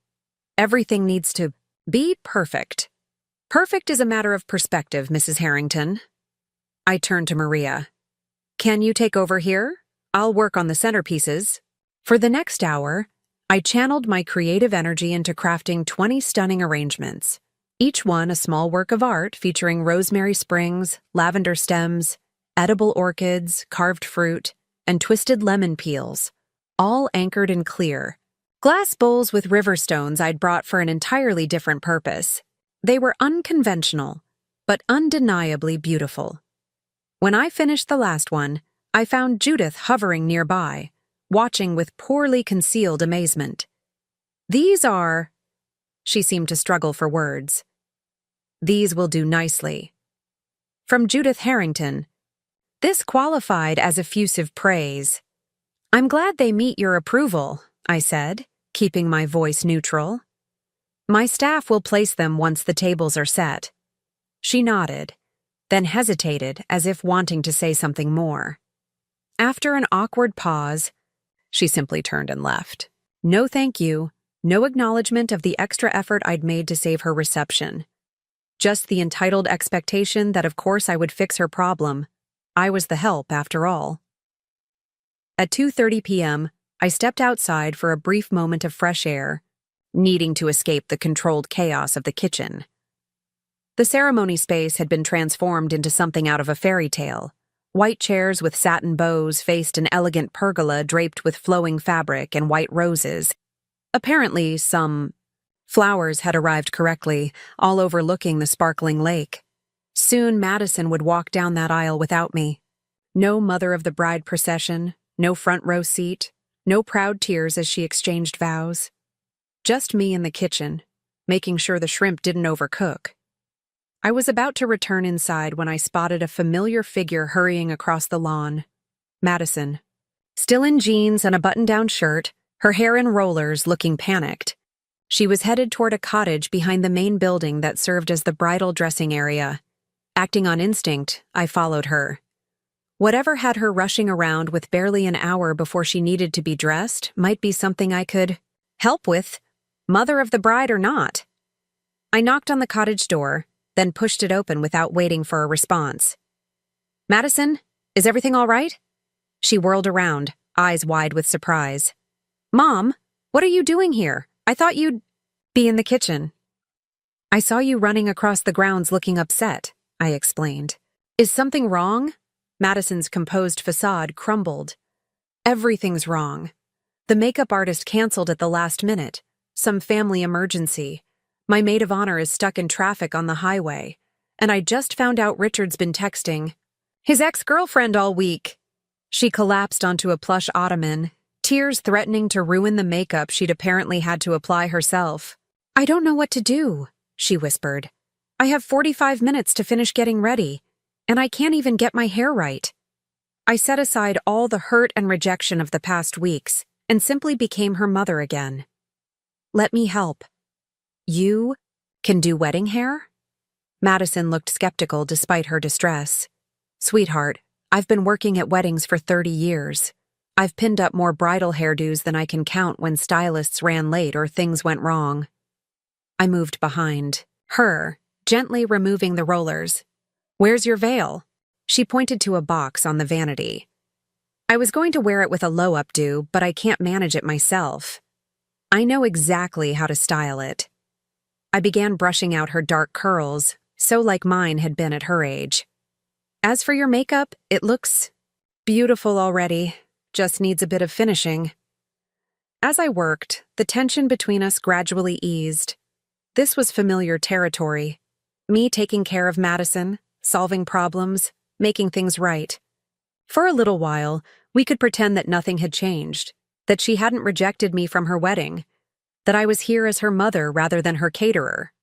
Everything needs to be perfect." "Perfect is a matter of perspective, Mrs. Harrington." I turned to Maria. "Can you take over here? I'll work on the centerpieces." For the next hour, I channeled my creative energy into crafting 20 stunning arrangements, each one a small work of art featuring rosemary sprigs, lavender stems, edible orchids, carved fruit, and twisted lemon peels, all anchored in clear glass bowls with river stones I'd brought for an entirely different purpose. They were unconventional, but undeniably beautiful. When I finished the last one, I found Judith hovering nearby, watching with poorly concealed amazement. "These are—" She seemed to struggle for words. "These will do nicely." From Judith Harrington. This qualified as effusive praise. "I'm glad they meet your approval," I said, keeping my voice neutral. "My staff will place them once the tables are set." She nodded, then hesitated as if wanting to say something more. After an awkward pause, she simply turned and left. No thank you, no acknowledgement of the extra effort I'd made to save her reception. Just the entitled expectation that of course I would fix her problem. I was the help, after all. At 2:30 p.m., I stepped outside for a brief moment of fresh air, needing to escape the controlled chaos of the kitchen. The ceremony space had been transformed into something out of a fairy tale. White chairs with satin bows faced an elegant pergola draped with flowing fabric and white roses. Apparently, some flowers had arrived correctly, all overlooking the sparkling lake. Soon Madison would walk down that aisle without me. No mother of the bride procession, no front row seat, no proud tears as she exchanged vows. Just me in the kitchen, making sure the shrimp didn't overcook. I was about to return inside when I spotted a familiar figure hurrying across the lawn. Madison. Still in jeans and a button-down shirt, her hair in rollers, looking panicked. She was headed toward a cottage behind the main building that served as the bridal dressing area. Acting on instinct, I followed her. Whatever had her rushing around with barely an hour before she needed to be dressed might be something I could help with, mother of the bride or not. I knocked on the cottage door, then pushed it open without waiting for a response. "Madison, is everything all right?" She whirled around, eyes wide with surprise. "Mom, what are you doing here? I thought you'd be in the kitchen." "I saw you running across the grounds looking upset," I explained. "Is something wrong?" Madison's composed facade crumbled. "Everything's wrong. The makeup artist canceled at the last minute. Some family emergency. My maid of honor is stuck in traffic on the highway. And I just found out Richard's been texting his ex-girlfriend all week." She collapsed onto a plush ottoman, tears threatening to ruin the makeup she'd apparently had to apply herself. "I don't know what to do," she whispered. "I have 45 minutes to finish getting ready, and I can't even get my hair right." I set aside all the hurt and rejection of the past weeks and simply became her mother again. "Let me help." "You can do wedding hair?" Madison looked skeptical despite her distress. "Sweetheart, I've been working at weddings for 30 years. I've pinned up more bridal hairdos than I can count when stylists ran late or things went wrong." I moved behind her, gently removing the rollers. "Where's your veil?" She pointed to a box on the vanity. "I was going to wear it with a low updo, but I can't manage it myself. I know exactly how to style it." I began brushing out her dark curls, so like mine had been at her age. "As for your makeup, it looks beautiful already. Just needs a bit of finishing." As I worked, the tension between us gradually eased. This was familiar territory. Me taking care of Madison, solving problems, making things right. For a little while, we could pretend that nothing had changed, that she hadn't rejected me from her wedding, that I was here as her mother rather than her caterer.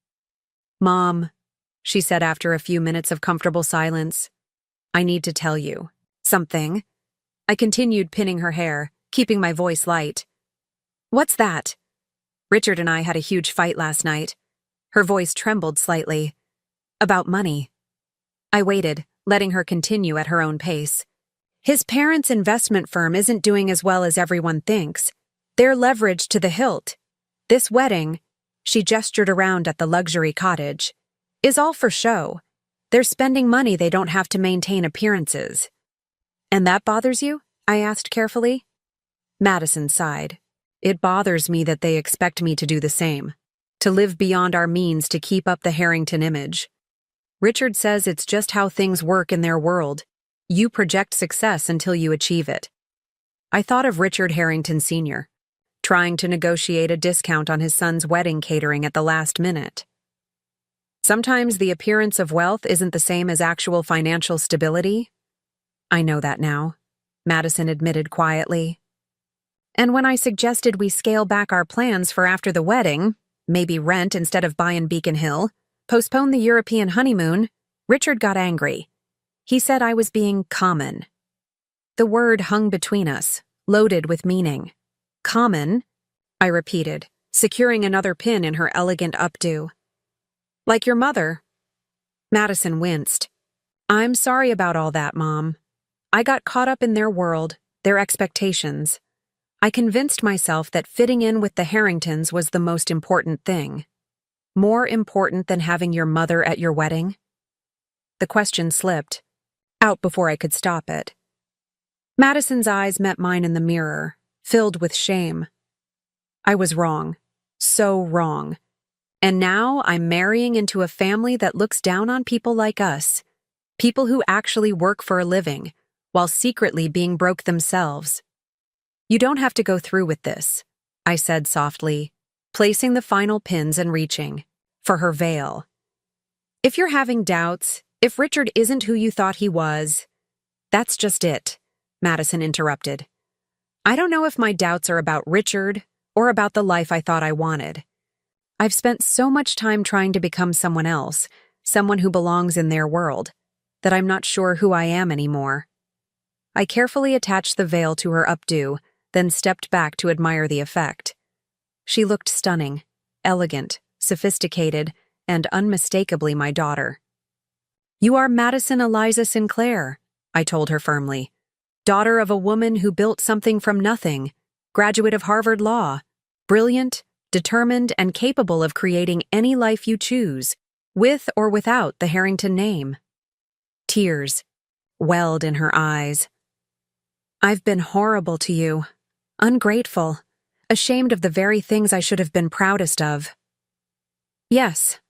"Mom," she said after a few minutes of comfortable silence, "I need to tell you something." I continued pinning her hair, keeping my voice light. "What's that?" "Richard and I had a huge fight last night." Her voice trembled slightly. "About money." I waited, letting her continue at her own pace. "His parents' investment firm isn't doing as well as everyone thinks. They're leveraged to the hilt. This wedding," she gestured around at the luxury cottage, "is all for show. They're spending money they don't have to maintain appearances." "And that bothers you?" I asked carefully. Madison sighed. It bothers me that they expect me to do the same, to live beyond our means to keep up the Harrington image. Richard says it's just how things work in their world. You project success until you achieve it. I thought of Richard Harrington Sr., trying to negotiate a discount on his son's wedding catering at the last minute. Sometimes the appearance of wealth isn't the same as actual financial stability. I know that now, Madison admitted quietly. And when I suggested we scale back our plans for after the wedding, maybe rent instead of buy in Beacon Hill, postpone the European honeymoon, Richard got angry. He said I was being common. The word hung between us, loaded with meaning. Common, I repeated, securing another pin in her elegant updo. Like your mother. Madison winced. I'm sorry about all that, Mom. I got caught up in their world, their expectations. I convinced myself that fitting in with the Harringtons was the most important thing. More important than having your mother at your wedding? The question slipped, out before I could stop it. Madison's eyes met mine in the mirror, filled with shame. I was wrong. So wrong. And now I'm marrying into a family that looks down on people like us, people who actually work for a living, while secretly being broke themselves. You don't have to go through with this, I said softly, placing the final pins and reaching for her veil. If you're having doubts, if Richard isn't who you thought he was, that's just it, Madison interrupted. I don't know if my doubts are about Richard or about the life I thought I wanted. I've spent so much time trying to become someone else, someone who belongs in their world, that I'm not sure who I am anymore. I carefully attached the veil to her updo, then stepped back to admire the effect. She looked stunning, elegant, sophisticated, and unmistakably my daughter. You are Madison Eliza Sinclair, I told her firmly. Daughter of a woman who built something from nothing, graduate of Harvard Law, brilliant, determined, and capable of creating any life you choose, with or without the Harrington name. Tears welled in her eyes. I've been horrible to you, ungrateful, ashamed of the very things I should have been proudest of. Yes,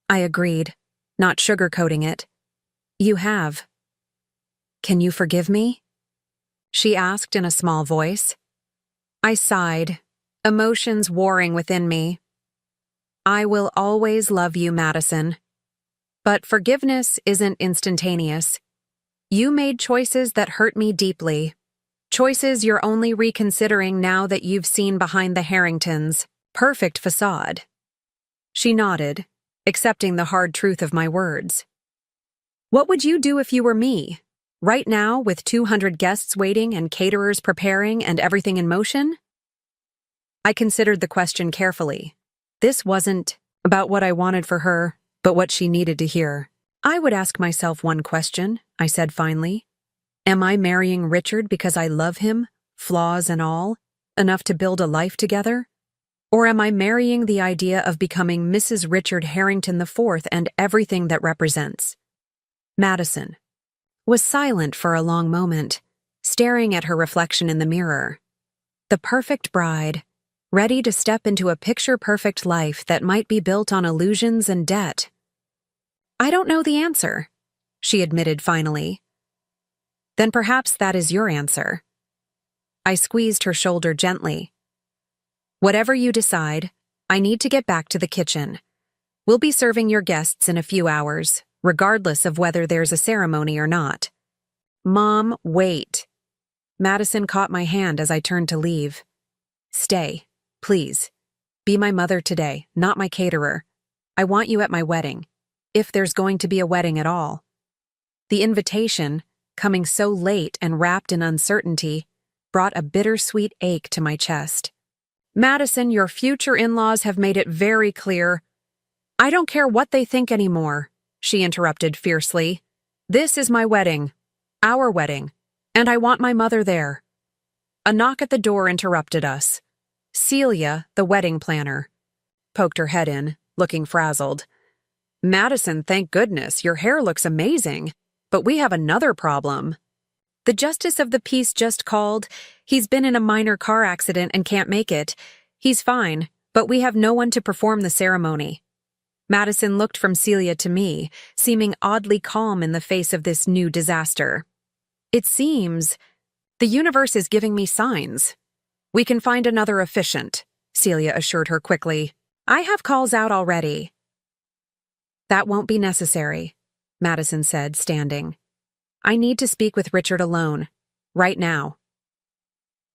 I agreed, not sugarcoating it. You have. Can you forgive me? She asked in a small voice. I sighed, emotions warring within me. I will always love you, Madison. But forgiveness isn't instantaneous. You made choices that hurt me deeply. Choices you're only reconsidering now that you've seen behind the Harringtons' perfect facade. She nodded, accepting the hard truth of my words. What would you do if you were me? Right now, with 200 guests waiting and caterers preparing and everything in motion? I considered the question carefully. This wasn't about what I wanted for her, but what she needed to hear. I would ask myself one question, I said finally. Am I marrying Richard because I love him, flaws and all, enough to build a life together? Or am I marrying the idea of becoming Mrs. Richard Harrington IV and everything that represents? Madison was silent for a long moment, staring at her reflection in the mirror. The perfect bride, ready to step into a picture-perfect life that might be built on illusions and debt. I don't know the answer, she admitted finally. Then perhaps that is your answer. I squeezed her shoulder gently. Whatever you decide, I need to get back to the kitchen. We'll be serving your guests in a few hours, regardless of whether there's a ceremony or not. Mom, wait. Madison caught my hand as I turned to leave. Stay, please. Be my mother today, not my caterer. I want you at my wedding, if there's going to be a wedding at all. The invitation, coming so late and wrapped in uncertainty, brought a bittersweet ache to my chest. Madison, your future in-laws have made it very clear. I don't care what they think anymore, she interrupted fiercely. This is my wedding, our wedding, and I want my mother there. A knock at the door interrupted us. Celia, the wedding planner, poked her head in, looking frazzled. Madison, thank goodness, your hair looks amazing, but we have another problem. The justice of the peace just called. He's been in a minor car accident and can't make it. He's fine, but we have no one to perform the ceremony. Madison looked from Celia to me, seeming oddly calm in the face of this new disaster. It seems the universe is giving me signs. We can find another officiant, Celia assured her quickly. I have calls out already. That won't be necessary, Madison said, standing. I need to speak with Richard alone, right now.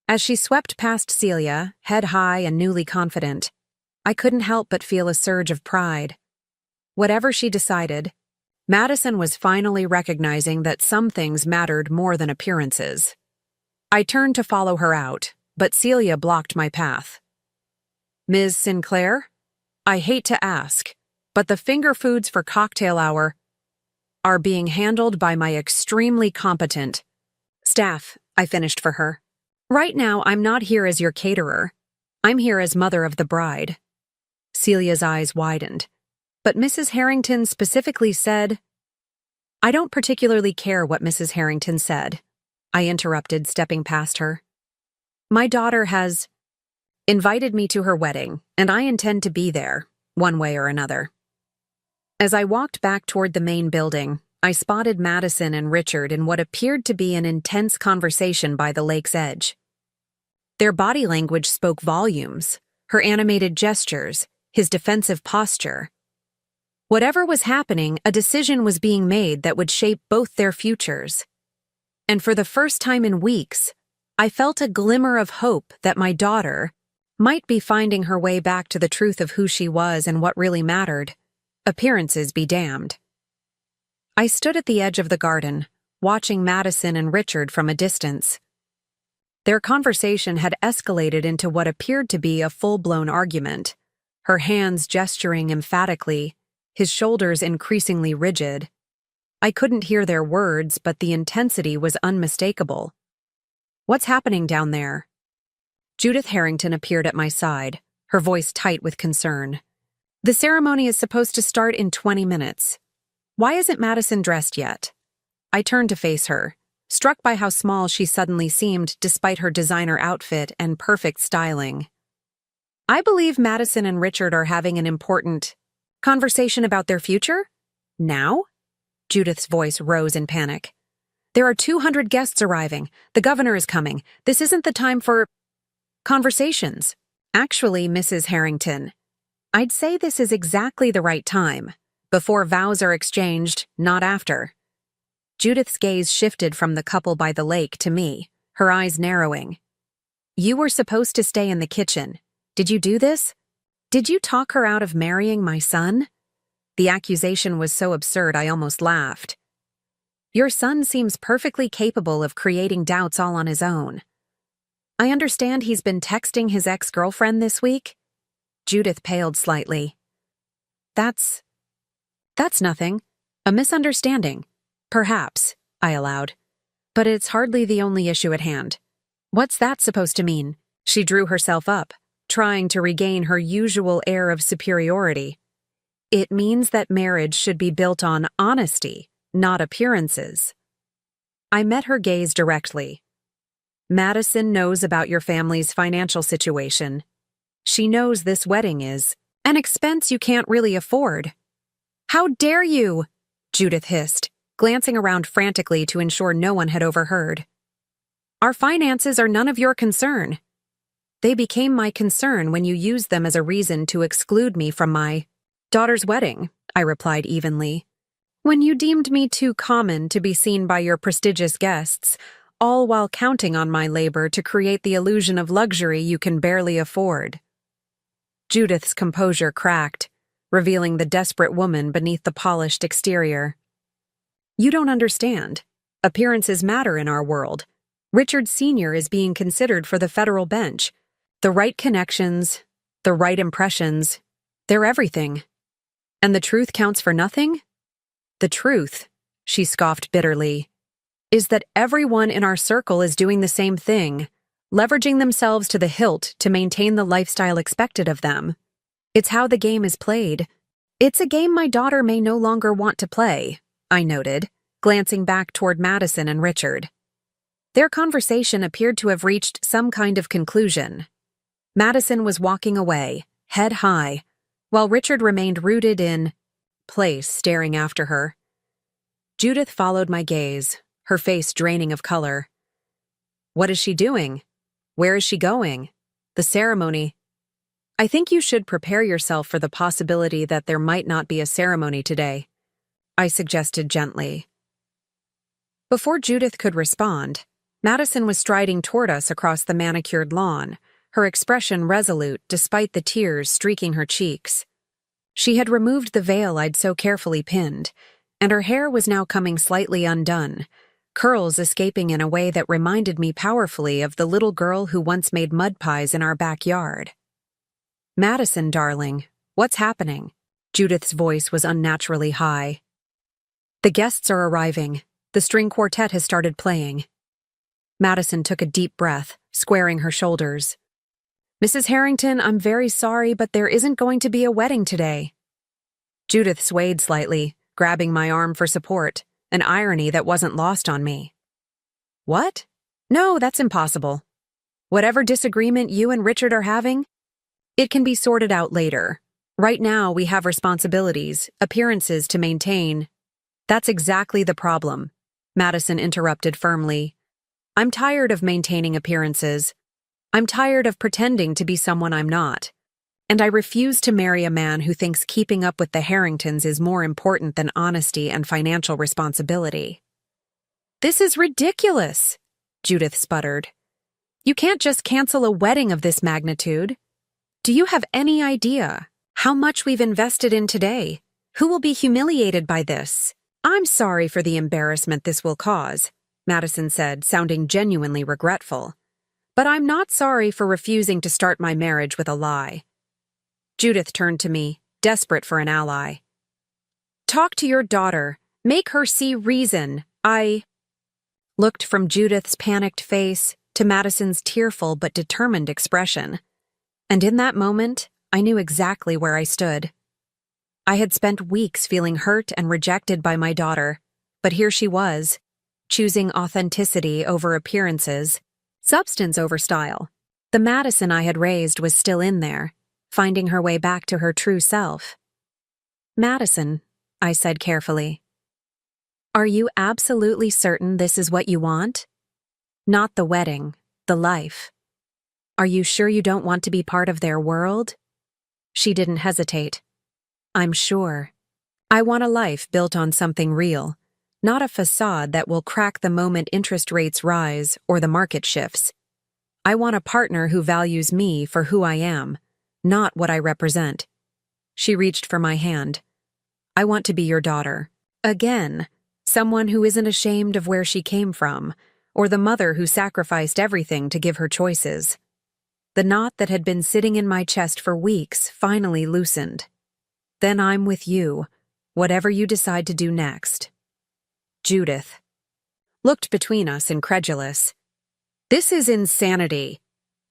As she swept past Celia, head high and newly confident, I couldn't help but feel a surge of pride. Whatever she decided, Madison was finally recognizing that some things mattered more than appearances. I turned to follow her out, but Celia blocked my path. Ms. Sinclair? I hate to ask, but the finger foods for cocktail hour are being handled by my extremely competent staff, I finished for her. Right now, I'm not here as your caterer. I'm here as mother of the bride. Celia's eyes widened. But Mrs. Harrington specifically said, I don't particularly care what Mrs. Harrington said, I interrupted, stepping past her. My daughter has invited me to her wedding, and I intend to be there, one way or another. As I walked back toward the main building, I spotted Madison and Richard in what appeared to be an intense conversation by the lake's edge. Their body language spoke volumes, her animated gestures, his defensive posture. Whatever was happening, a decision was being made that would shape both their futures. And for the first time in weeks, I felt a glimmer of hope that my daughter might be finding her way back to the truth of who she was and what really mattered. Appearances be damned. I stood at the edge of the garden, watching Madison and Richard from a distance. Their conversation had escalated into what appeared to be a full-blown argument, her hands gesturing emphatically, his shoulders increasingly rigid. I couldn't hear their words, but the intensity was unmistakable. What's happening down there? Judith Harrington appeared at my side, her voice tight with concern. The ceremony is supposed to start in 20 minutes. Why isn't Madison dressed yet? I turned to face her, struck by how small she suddenly seemed despite her designer outfit and perfect styling. I believe Madison and Richard are having an important conversation about their future? Now? Judith's voice rose in panic. There are 200 guests arriving. The governor is coming. This isn't the time for conversations. Actually, Mrs. Harrington, I'd say this is exactly the right time. Before vows are exchanged, not after. Judith's gaze shifted from the couple by the lake to me, her eyes narrowing. You were supposed to stay in the kitchen. Did you do this? Did you talk her out of marrying my son? The accusation was so absurd I almost laughed. Your son seems perfectly capable of creating doubts all on his own. I understand he's been texting his ex-girlfriend this week? Judith paled slightly. That's nothing. A misunderstanding. Perhaps, I allowed. But it's hardly the only issue at hand. What's that supposed to mean? She drew herself up, trying to regain her usual air of superiority. It means that marriage should be built on honesty, not appearances. I met her gaze directly. Madison knows about your family's financial situation. She knows this wedding is an expense you can't really afford. How dare you? Judith hissed, glancing around frantically to ensure no one had overheard. Our finances are none of your concern. They became my concern when you used them as a reason to exclude me from my daughter's wedding, I replied evenly. When you deemed me too common to be seen by your prestigious guests, all while counting on my labor to create the illusion of luxury you can barely afford. Judith's composure cracked, revealing the desperate woman beneath the polished exterior. You don't understand. Appearances matter in our world. Richard Sr. is being considered for the federal bench. The right connections, the right impressions, they're everything. And the truth counts for nothing? The truth, she scoffed bitterly, is that everyone in our circle is doing the same thing, leveraging themselves to the hilt to maintain the lifestyle expected of them. It's how the game is played. It's a game my daughter may no longer want to play, I noted, glancing back toward Madison and Richard. Their conversation appeared to have reached some kind of conclusion. Madison was walking away, head high, while Richard remained rooted in place, staring after her. Judith followed my gaze, her face draining of color. What is she doing? Where is she going? The ceremony. I think you should prepare yourself for the possibility that there might not be a ceremony today, I suggested gently. Before Judith could respond, Madison was striding toward us across the manicured lawn, her expression resolute despite the tears streaking her cheeks. She had removed the veil I'd so carefully pinned, and her hair was now coming slightly undone, curls escaping in a way that reminded me powerfully of the little girl who once made mud pies in our backyard. Madison, darling, what's happening? Judith's voice was unnaturally high. The guests are arriving. The string quartet has started playing. Madison took a deep breath, squaring her shoulders. Mrs. Harrington, I'm very sorry, but there isn't going to be a wedding today. Judith swayed slightly, grabbing my arm for support, an irony that wasn't lost on me. What? No, that's impossible. Whatever disagreement you and Richard are having, it can be sorted out later. Right now, we have responsibilities, appearances to maintain. That's exactly the problem, Madison interrupted firmly. I'm tired of maintaining appearances. I'm tired of pretending to be someone I'm not. And I refuse to marry a man who thinks keeping up with the Harringtons is more important than honesty and financial responsibility. This is ridiculous, Judith sputtered. You can't just cancel a wedding of this magnitude. Do you have any idea how much we've invested in today? Who will be humiliated by this? I'm sorry for the embarrassment this will cause, Madison said, sounding genuinely regretful. But I'm not sorry for refusing to start my marriage with a lie. Judith turned to me, desperate for an ally. Talk to your daughter. Make her see reason. I looked from Judith's panicked face to Madison's tearful but determined expression. And in that moment, I knew exactly where I stood. I had spent weeks feeling hurt and rejected by my daughter, but here she was, choosing authenticity over appearances, substance over style. The Madison I had raised was still in there, finding her way back to her true self. Madison, I said carefully, are you absolutely certain this is what you want? Not the wedding, the life. Are you sure you don't want to be part of their world? She didn't hesitate. I'm sure. I want a life built on something real, not a facade that will crack the moment interest rates rise or the market shifts. I want a partner who values me for who I am, not what I represent. She reached for my hand. I want to be your daughter. Again, someone who isn't ashamed of where she came from, or the mother who sacrificed everything to give her choices. The knot that had been sitting in my chest for weeks finally loosened. Then I'm with you, whatever you decide to do next. Judith looked between us, incredulous. This is insanity.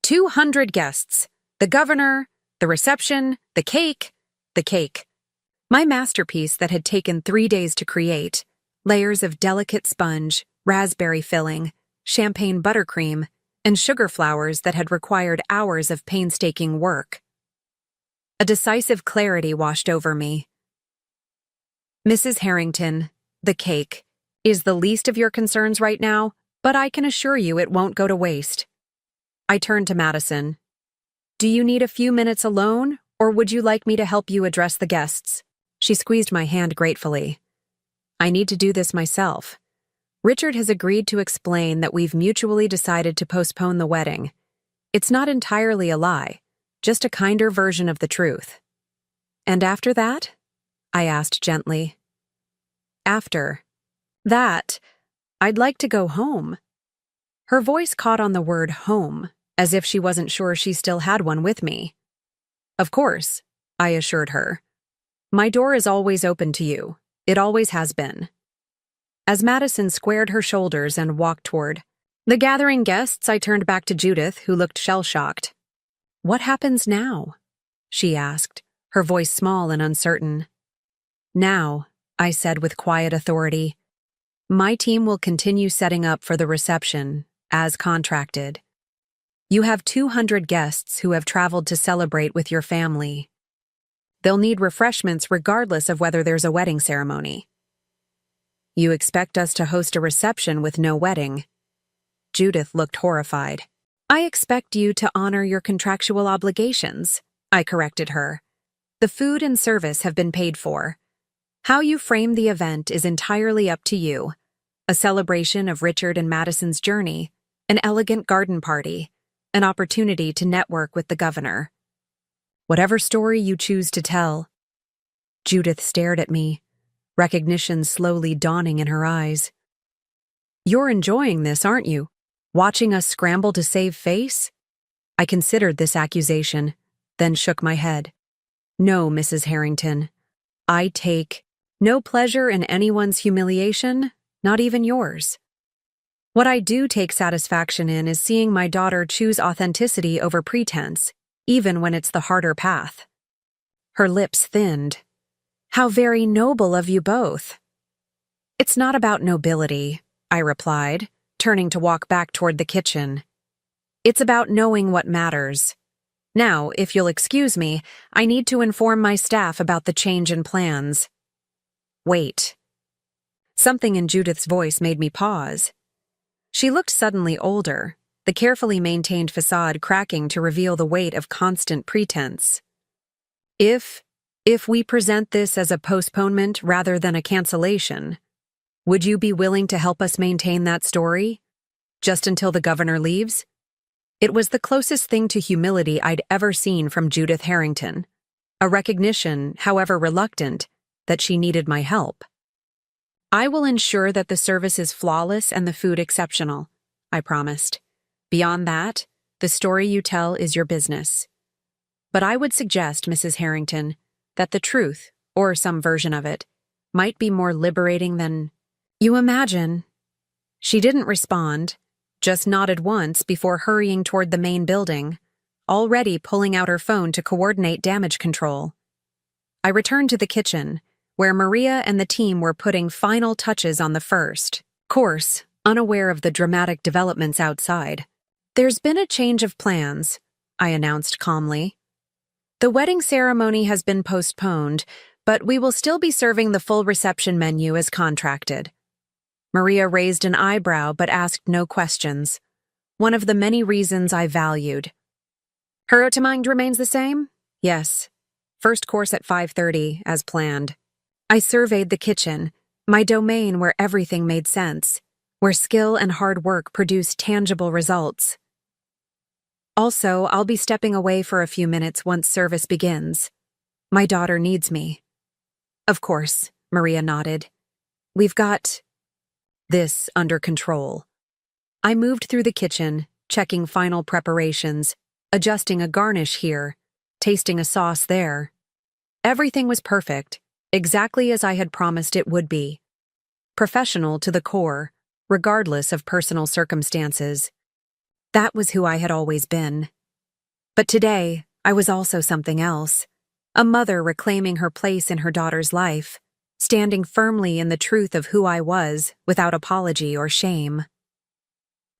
200 guests. The governor, the reception, the cake. My masterpiece that had taken 3 days to create. Layers of delicate sponge, raspberry filling, champagne buttercream, and sugar flowers that had required hours of painstaking work. A decisive clarity washed over me. Mrs. Harrington, the cake, is the least of your concerns right now, but I can assure you it won't go to waste. I turned to Madison. Do you need a few minutes alone, or would you like me to help you address the guests? She squeezed my hand gratefully. I need to do this myself. Richard has agreed to explain that we've mutually decided to postpone the wedding. It's not entirely a lie, just a kinder version of the truth. And after that? I asked gently. After that, I'd like to go home. Her voice caught on the word home, as if she wasn't sure she still had one with me. Of course, I assured her. My door is always open to you. It always has been. As Madison squared her shoulders and walked toward the gathering guests, I turned back to Judith, who looked shell-shocked. What happens now? She asked, her voice small and uncertain. Now, I said with quiet authority, my team will continue setting up for the reception, as contracted. You have 200 guests who have traveled to celebrate with your family. They'll need refreshments regardless of whether there's a wedding ceremony. You expect us to host a reception with no wedding. Judith looked horrified. I expect you to honor your contractual obligations, I corrected her. The food and service have been paid for. How you frame the event is entirely up to you. A celebration of Richard and Madison's journey, an elegant garden party, an opportunity to network with the governor. Whatever story you choose to tell. Judith stared at me, recognition slowly dawning in her eyes. You're enjoying this, aren't you? Watching us scramble to save face? I considered this accusation, then shook my head. No, Mrs. Harrington. I take no pleasure in anyone's humiliation, not even yours. What I do take satisfaction in is seeing my daughter choose authenticity over pretense, even when it's the harder path. Her lips thinned. How very noble of you both. It's not about nobility, I replied, turning to walk back toward the kitchen. It's about knowing what matters. Now, if you'll excuse me, I need to inform my staff about the change in plans. Wait. Something in Judith's voice made me pause. She looked suddenly older, the carefully maintained facade cracking to reveal the weight of constant pretense. If we present this as a postponement rather than a cancellation, would you be willing to help us maintain that story? Just until the governor leaves? It was the closest thing to humility I'd ever seen from Judith Harrington, a recognition, however reluctant, that she needed my help. I will ensure that the service is flawless and the food exceptional, I promised. Beyond that, the story you tell is your business. But I would suggest, Mrs. Harrington, that the truth, or some version of it, might be more liberating than you imagine. She didn't respond, just nodded once before hurrying toward the main building, already pulling out her phone to coordinate damage control. I returned to the kitchen, where Maria and the team were putting final touches on the first course, unaware of the dramatic developments outside. There's been a change of plans, I announced calmly. The wedding ceremony has been postponed, but we will still be serving the full reception menu as contracted. Maria raised an eyebrow but asked no questions, one of the many reasons I valued. Her mind remains the same? Yes. First course at 5:30, as planned. I surveyed the kitchen, my domain where everything made sense, where skill and hard work produced tangible results. Also, I'll be stepping away for a few minutes once service begins. My daughter needs me. Of course, Maria nodded. We've got this under control. I moved through the kitchen, checking final preparations, adjusting a garnish here, tasting a sauce there. Everything was perfect, exactly as I had promised it would be. Professional to the core, regardless of personal circumstances. That was who I had always been. But today, I was also something else. A mother reclaiming her place in her daughter's life, standing firmly in the truth of who I was without apology or shame.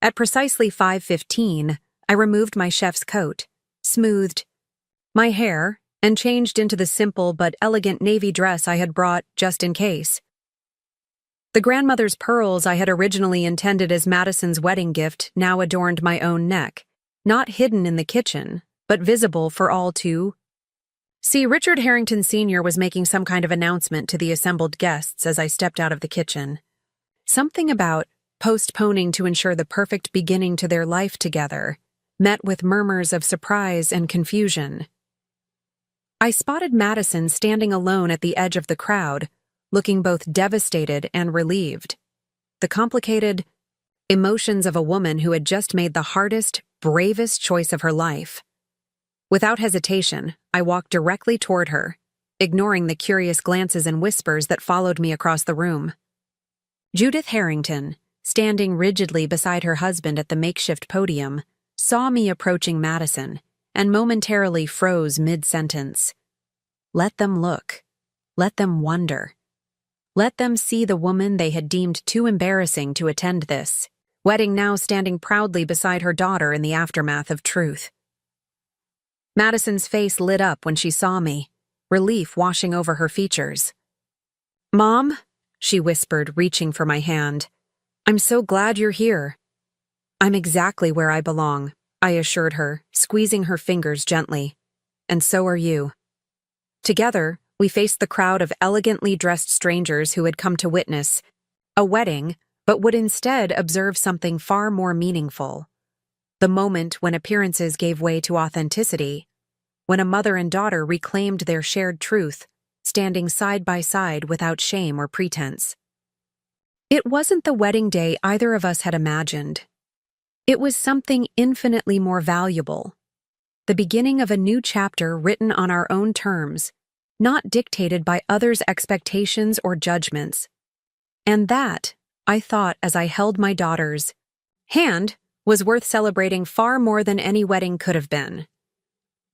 At precisely 5:15, I removed my chef's coat, smoothed my hair, and changed into the simple but elegant navy dress I had brought just in case. The grandmother's pearls I had originally intended as Madison's wedding gift now adorned my own neck, not hidden in the kitchen, but visible for all to see. Richard Harrington Sr. was making some kind of announcement to the assembled guests as I stepped out of the kitchen. Something about postponing to ensure the perfect beginning to their life together, met with murmurs of surprise and confusion. I spotted Madison standing alone at the edge of the crowd, looking both devastated and relieved. The complicated emotions of a woman who had just made the hardest, bravest choice of her life. Without hesitation, I walked directly toward her, ignoring the curious glances and whispers that followed me across the room. Judith Harrington, standing rigidly beside her husband at the makeshift podium, saw me approaching Madison and momentarily froze mid-sentence. Let them look. Let them wonder. Let them see the woman they had deemed too embarrassing to attend this. wedding now standing proudly beside her daughter in the aftermath of truth. Madison's face lit up when she saw me, relief washing over her features. "Mom," she whispered, reaching for my hand. "I'm so glad you're here." "I'm exactly where I belong," I assured her, squeezing her fingers gently. "And so are you." Together, we faced the crowd of elegantly dressed strangers who had come to witness a wedding, but would instead observe something far more meaningful. The moment when appearances gave way to authenticity, when a mother and daughter reclaimed their shared truth, standing side by side without shame or pretense. It wasn't the wedding day either of us had imagined. It was something infinitely more valuable. The beginning of a new chapter written on our own terms, not dictated by others' expectations or judgments. And that, I thought as I held my daughter's hand, was worth celebrating far more than any wedding could have been.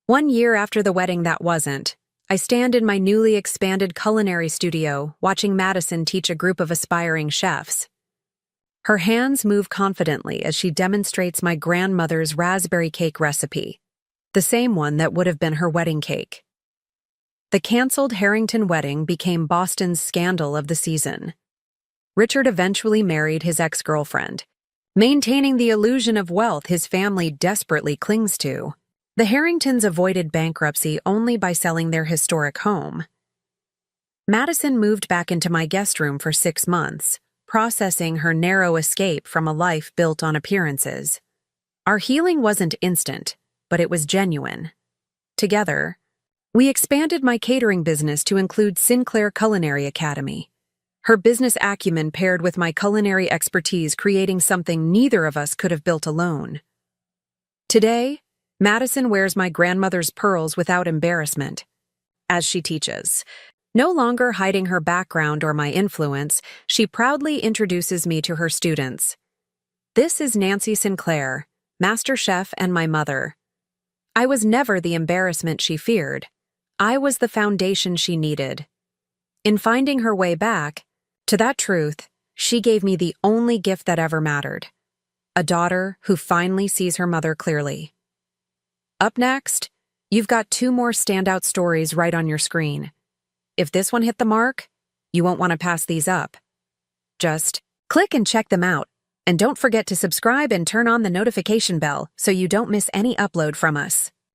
1 year after the wedding that wasn't, I stand in my newly expanded culinary studio watching Madison teach a group of aspiring chefs. Her hands move confidently as she demonstrates my grandmother's raspberry cake recipe, the same one that would have been her wedding cake. The canceled Harrington wedding became Boston's scandal of the season. Richard eventually married his ex-girlfriend, maintaining the illusion of wealth his family desperately clings to. The Harringtons avoided bankruptcy only by selling their historic home. Madison moved back into my guest room for 6 months, processing her narrow escape from a life built on appearances. Our healing wasn't instant, but it was genuine. Together, we expanded my catering business to include Sinclair Culinary Academy. Her business acumen paired with my culinary expertise, creating something neither of us could have built alone. Today, Madison wears my grandmother's pearls without embarrassment, as she teaches. No longer hiding her background or my influence, she proudly introduces me to her students. "This is Nancy Sinclair, master chef and my mother." I was never the embarrassment she feared. I was the foundation she needed. In finding her way back to that truth, she gave me the only gift that ever mattered: a daughter who finally sees her mother clearly. Up next, you've got 2 more standout stories right on your screen. If this one hit the mark, you won't want to pass these up. Just click and check them out, and don't forget to subscribe and turn on the notification bell so you don't miss any upload from us.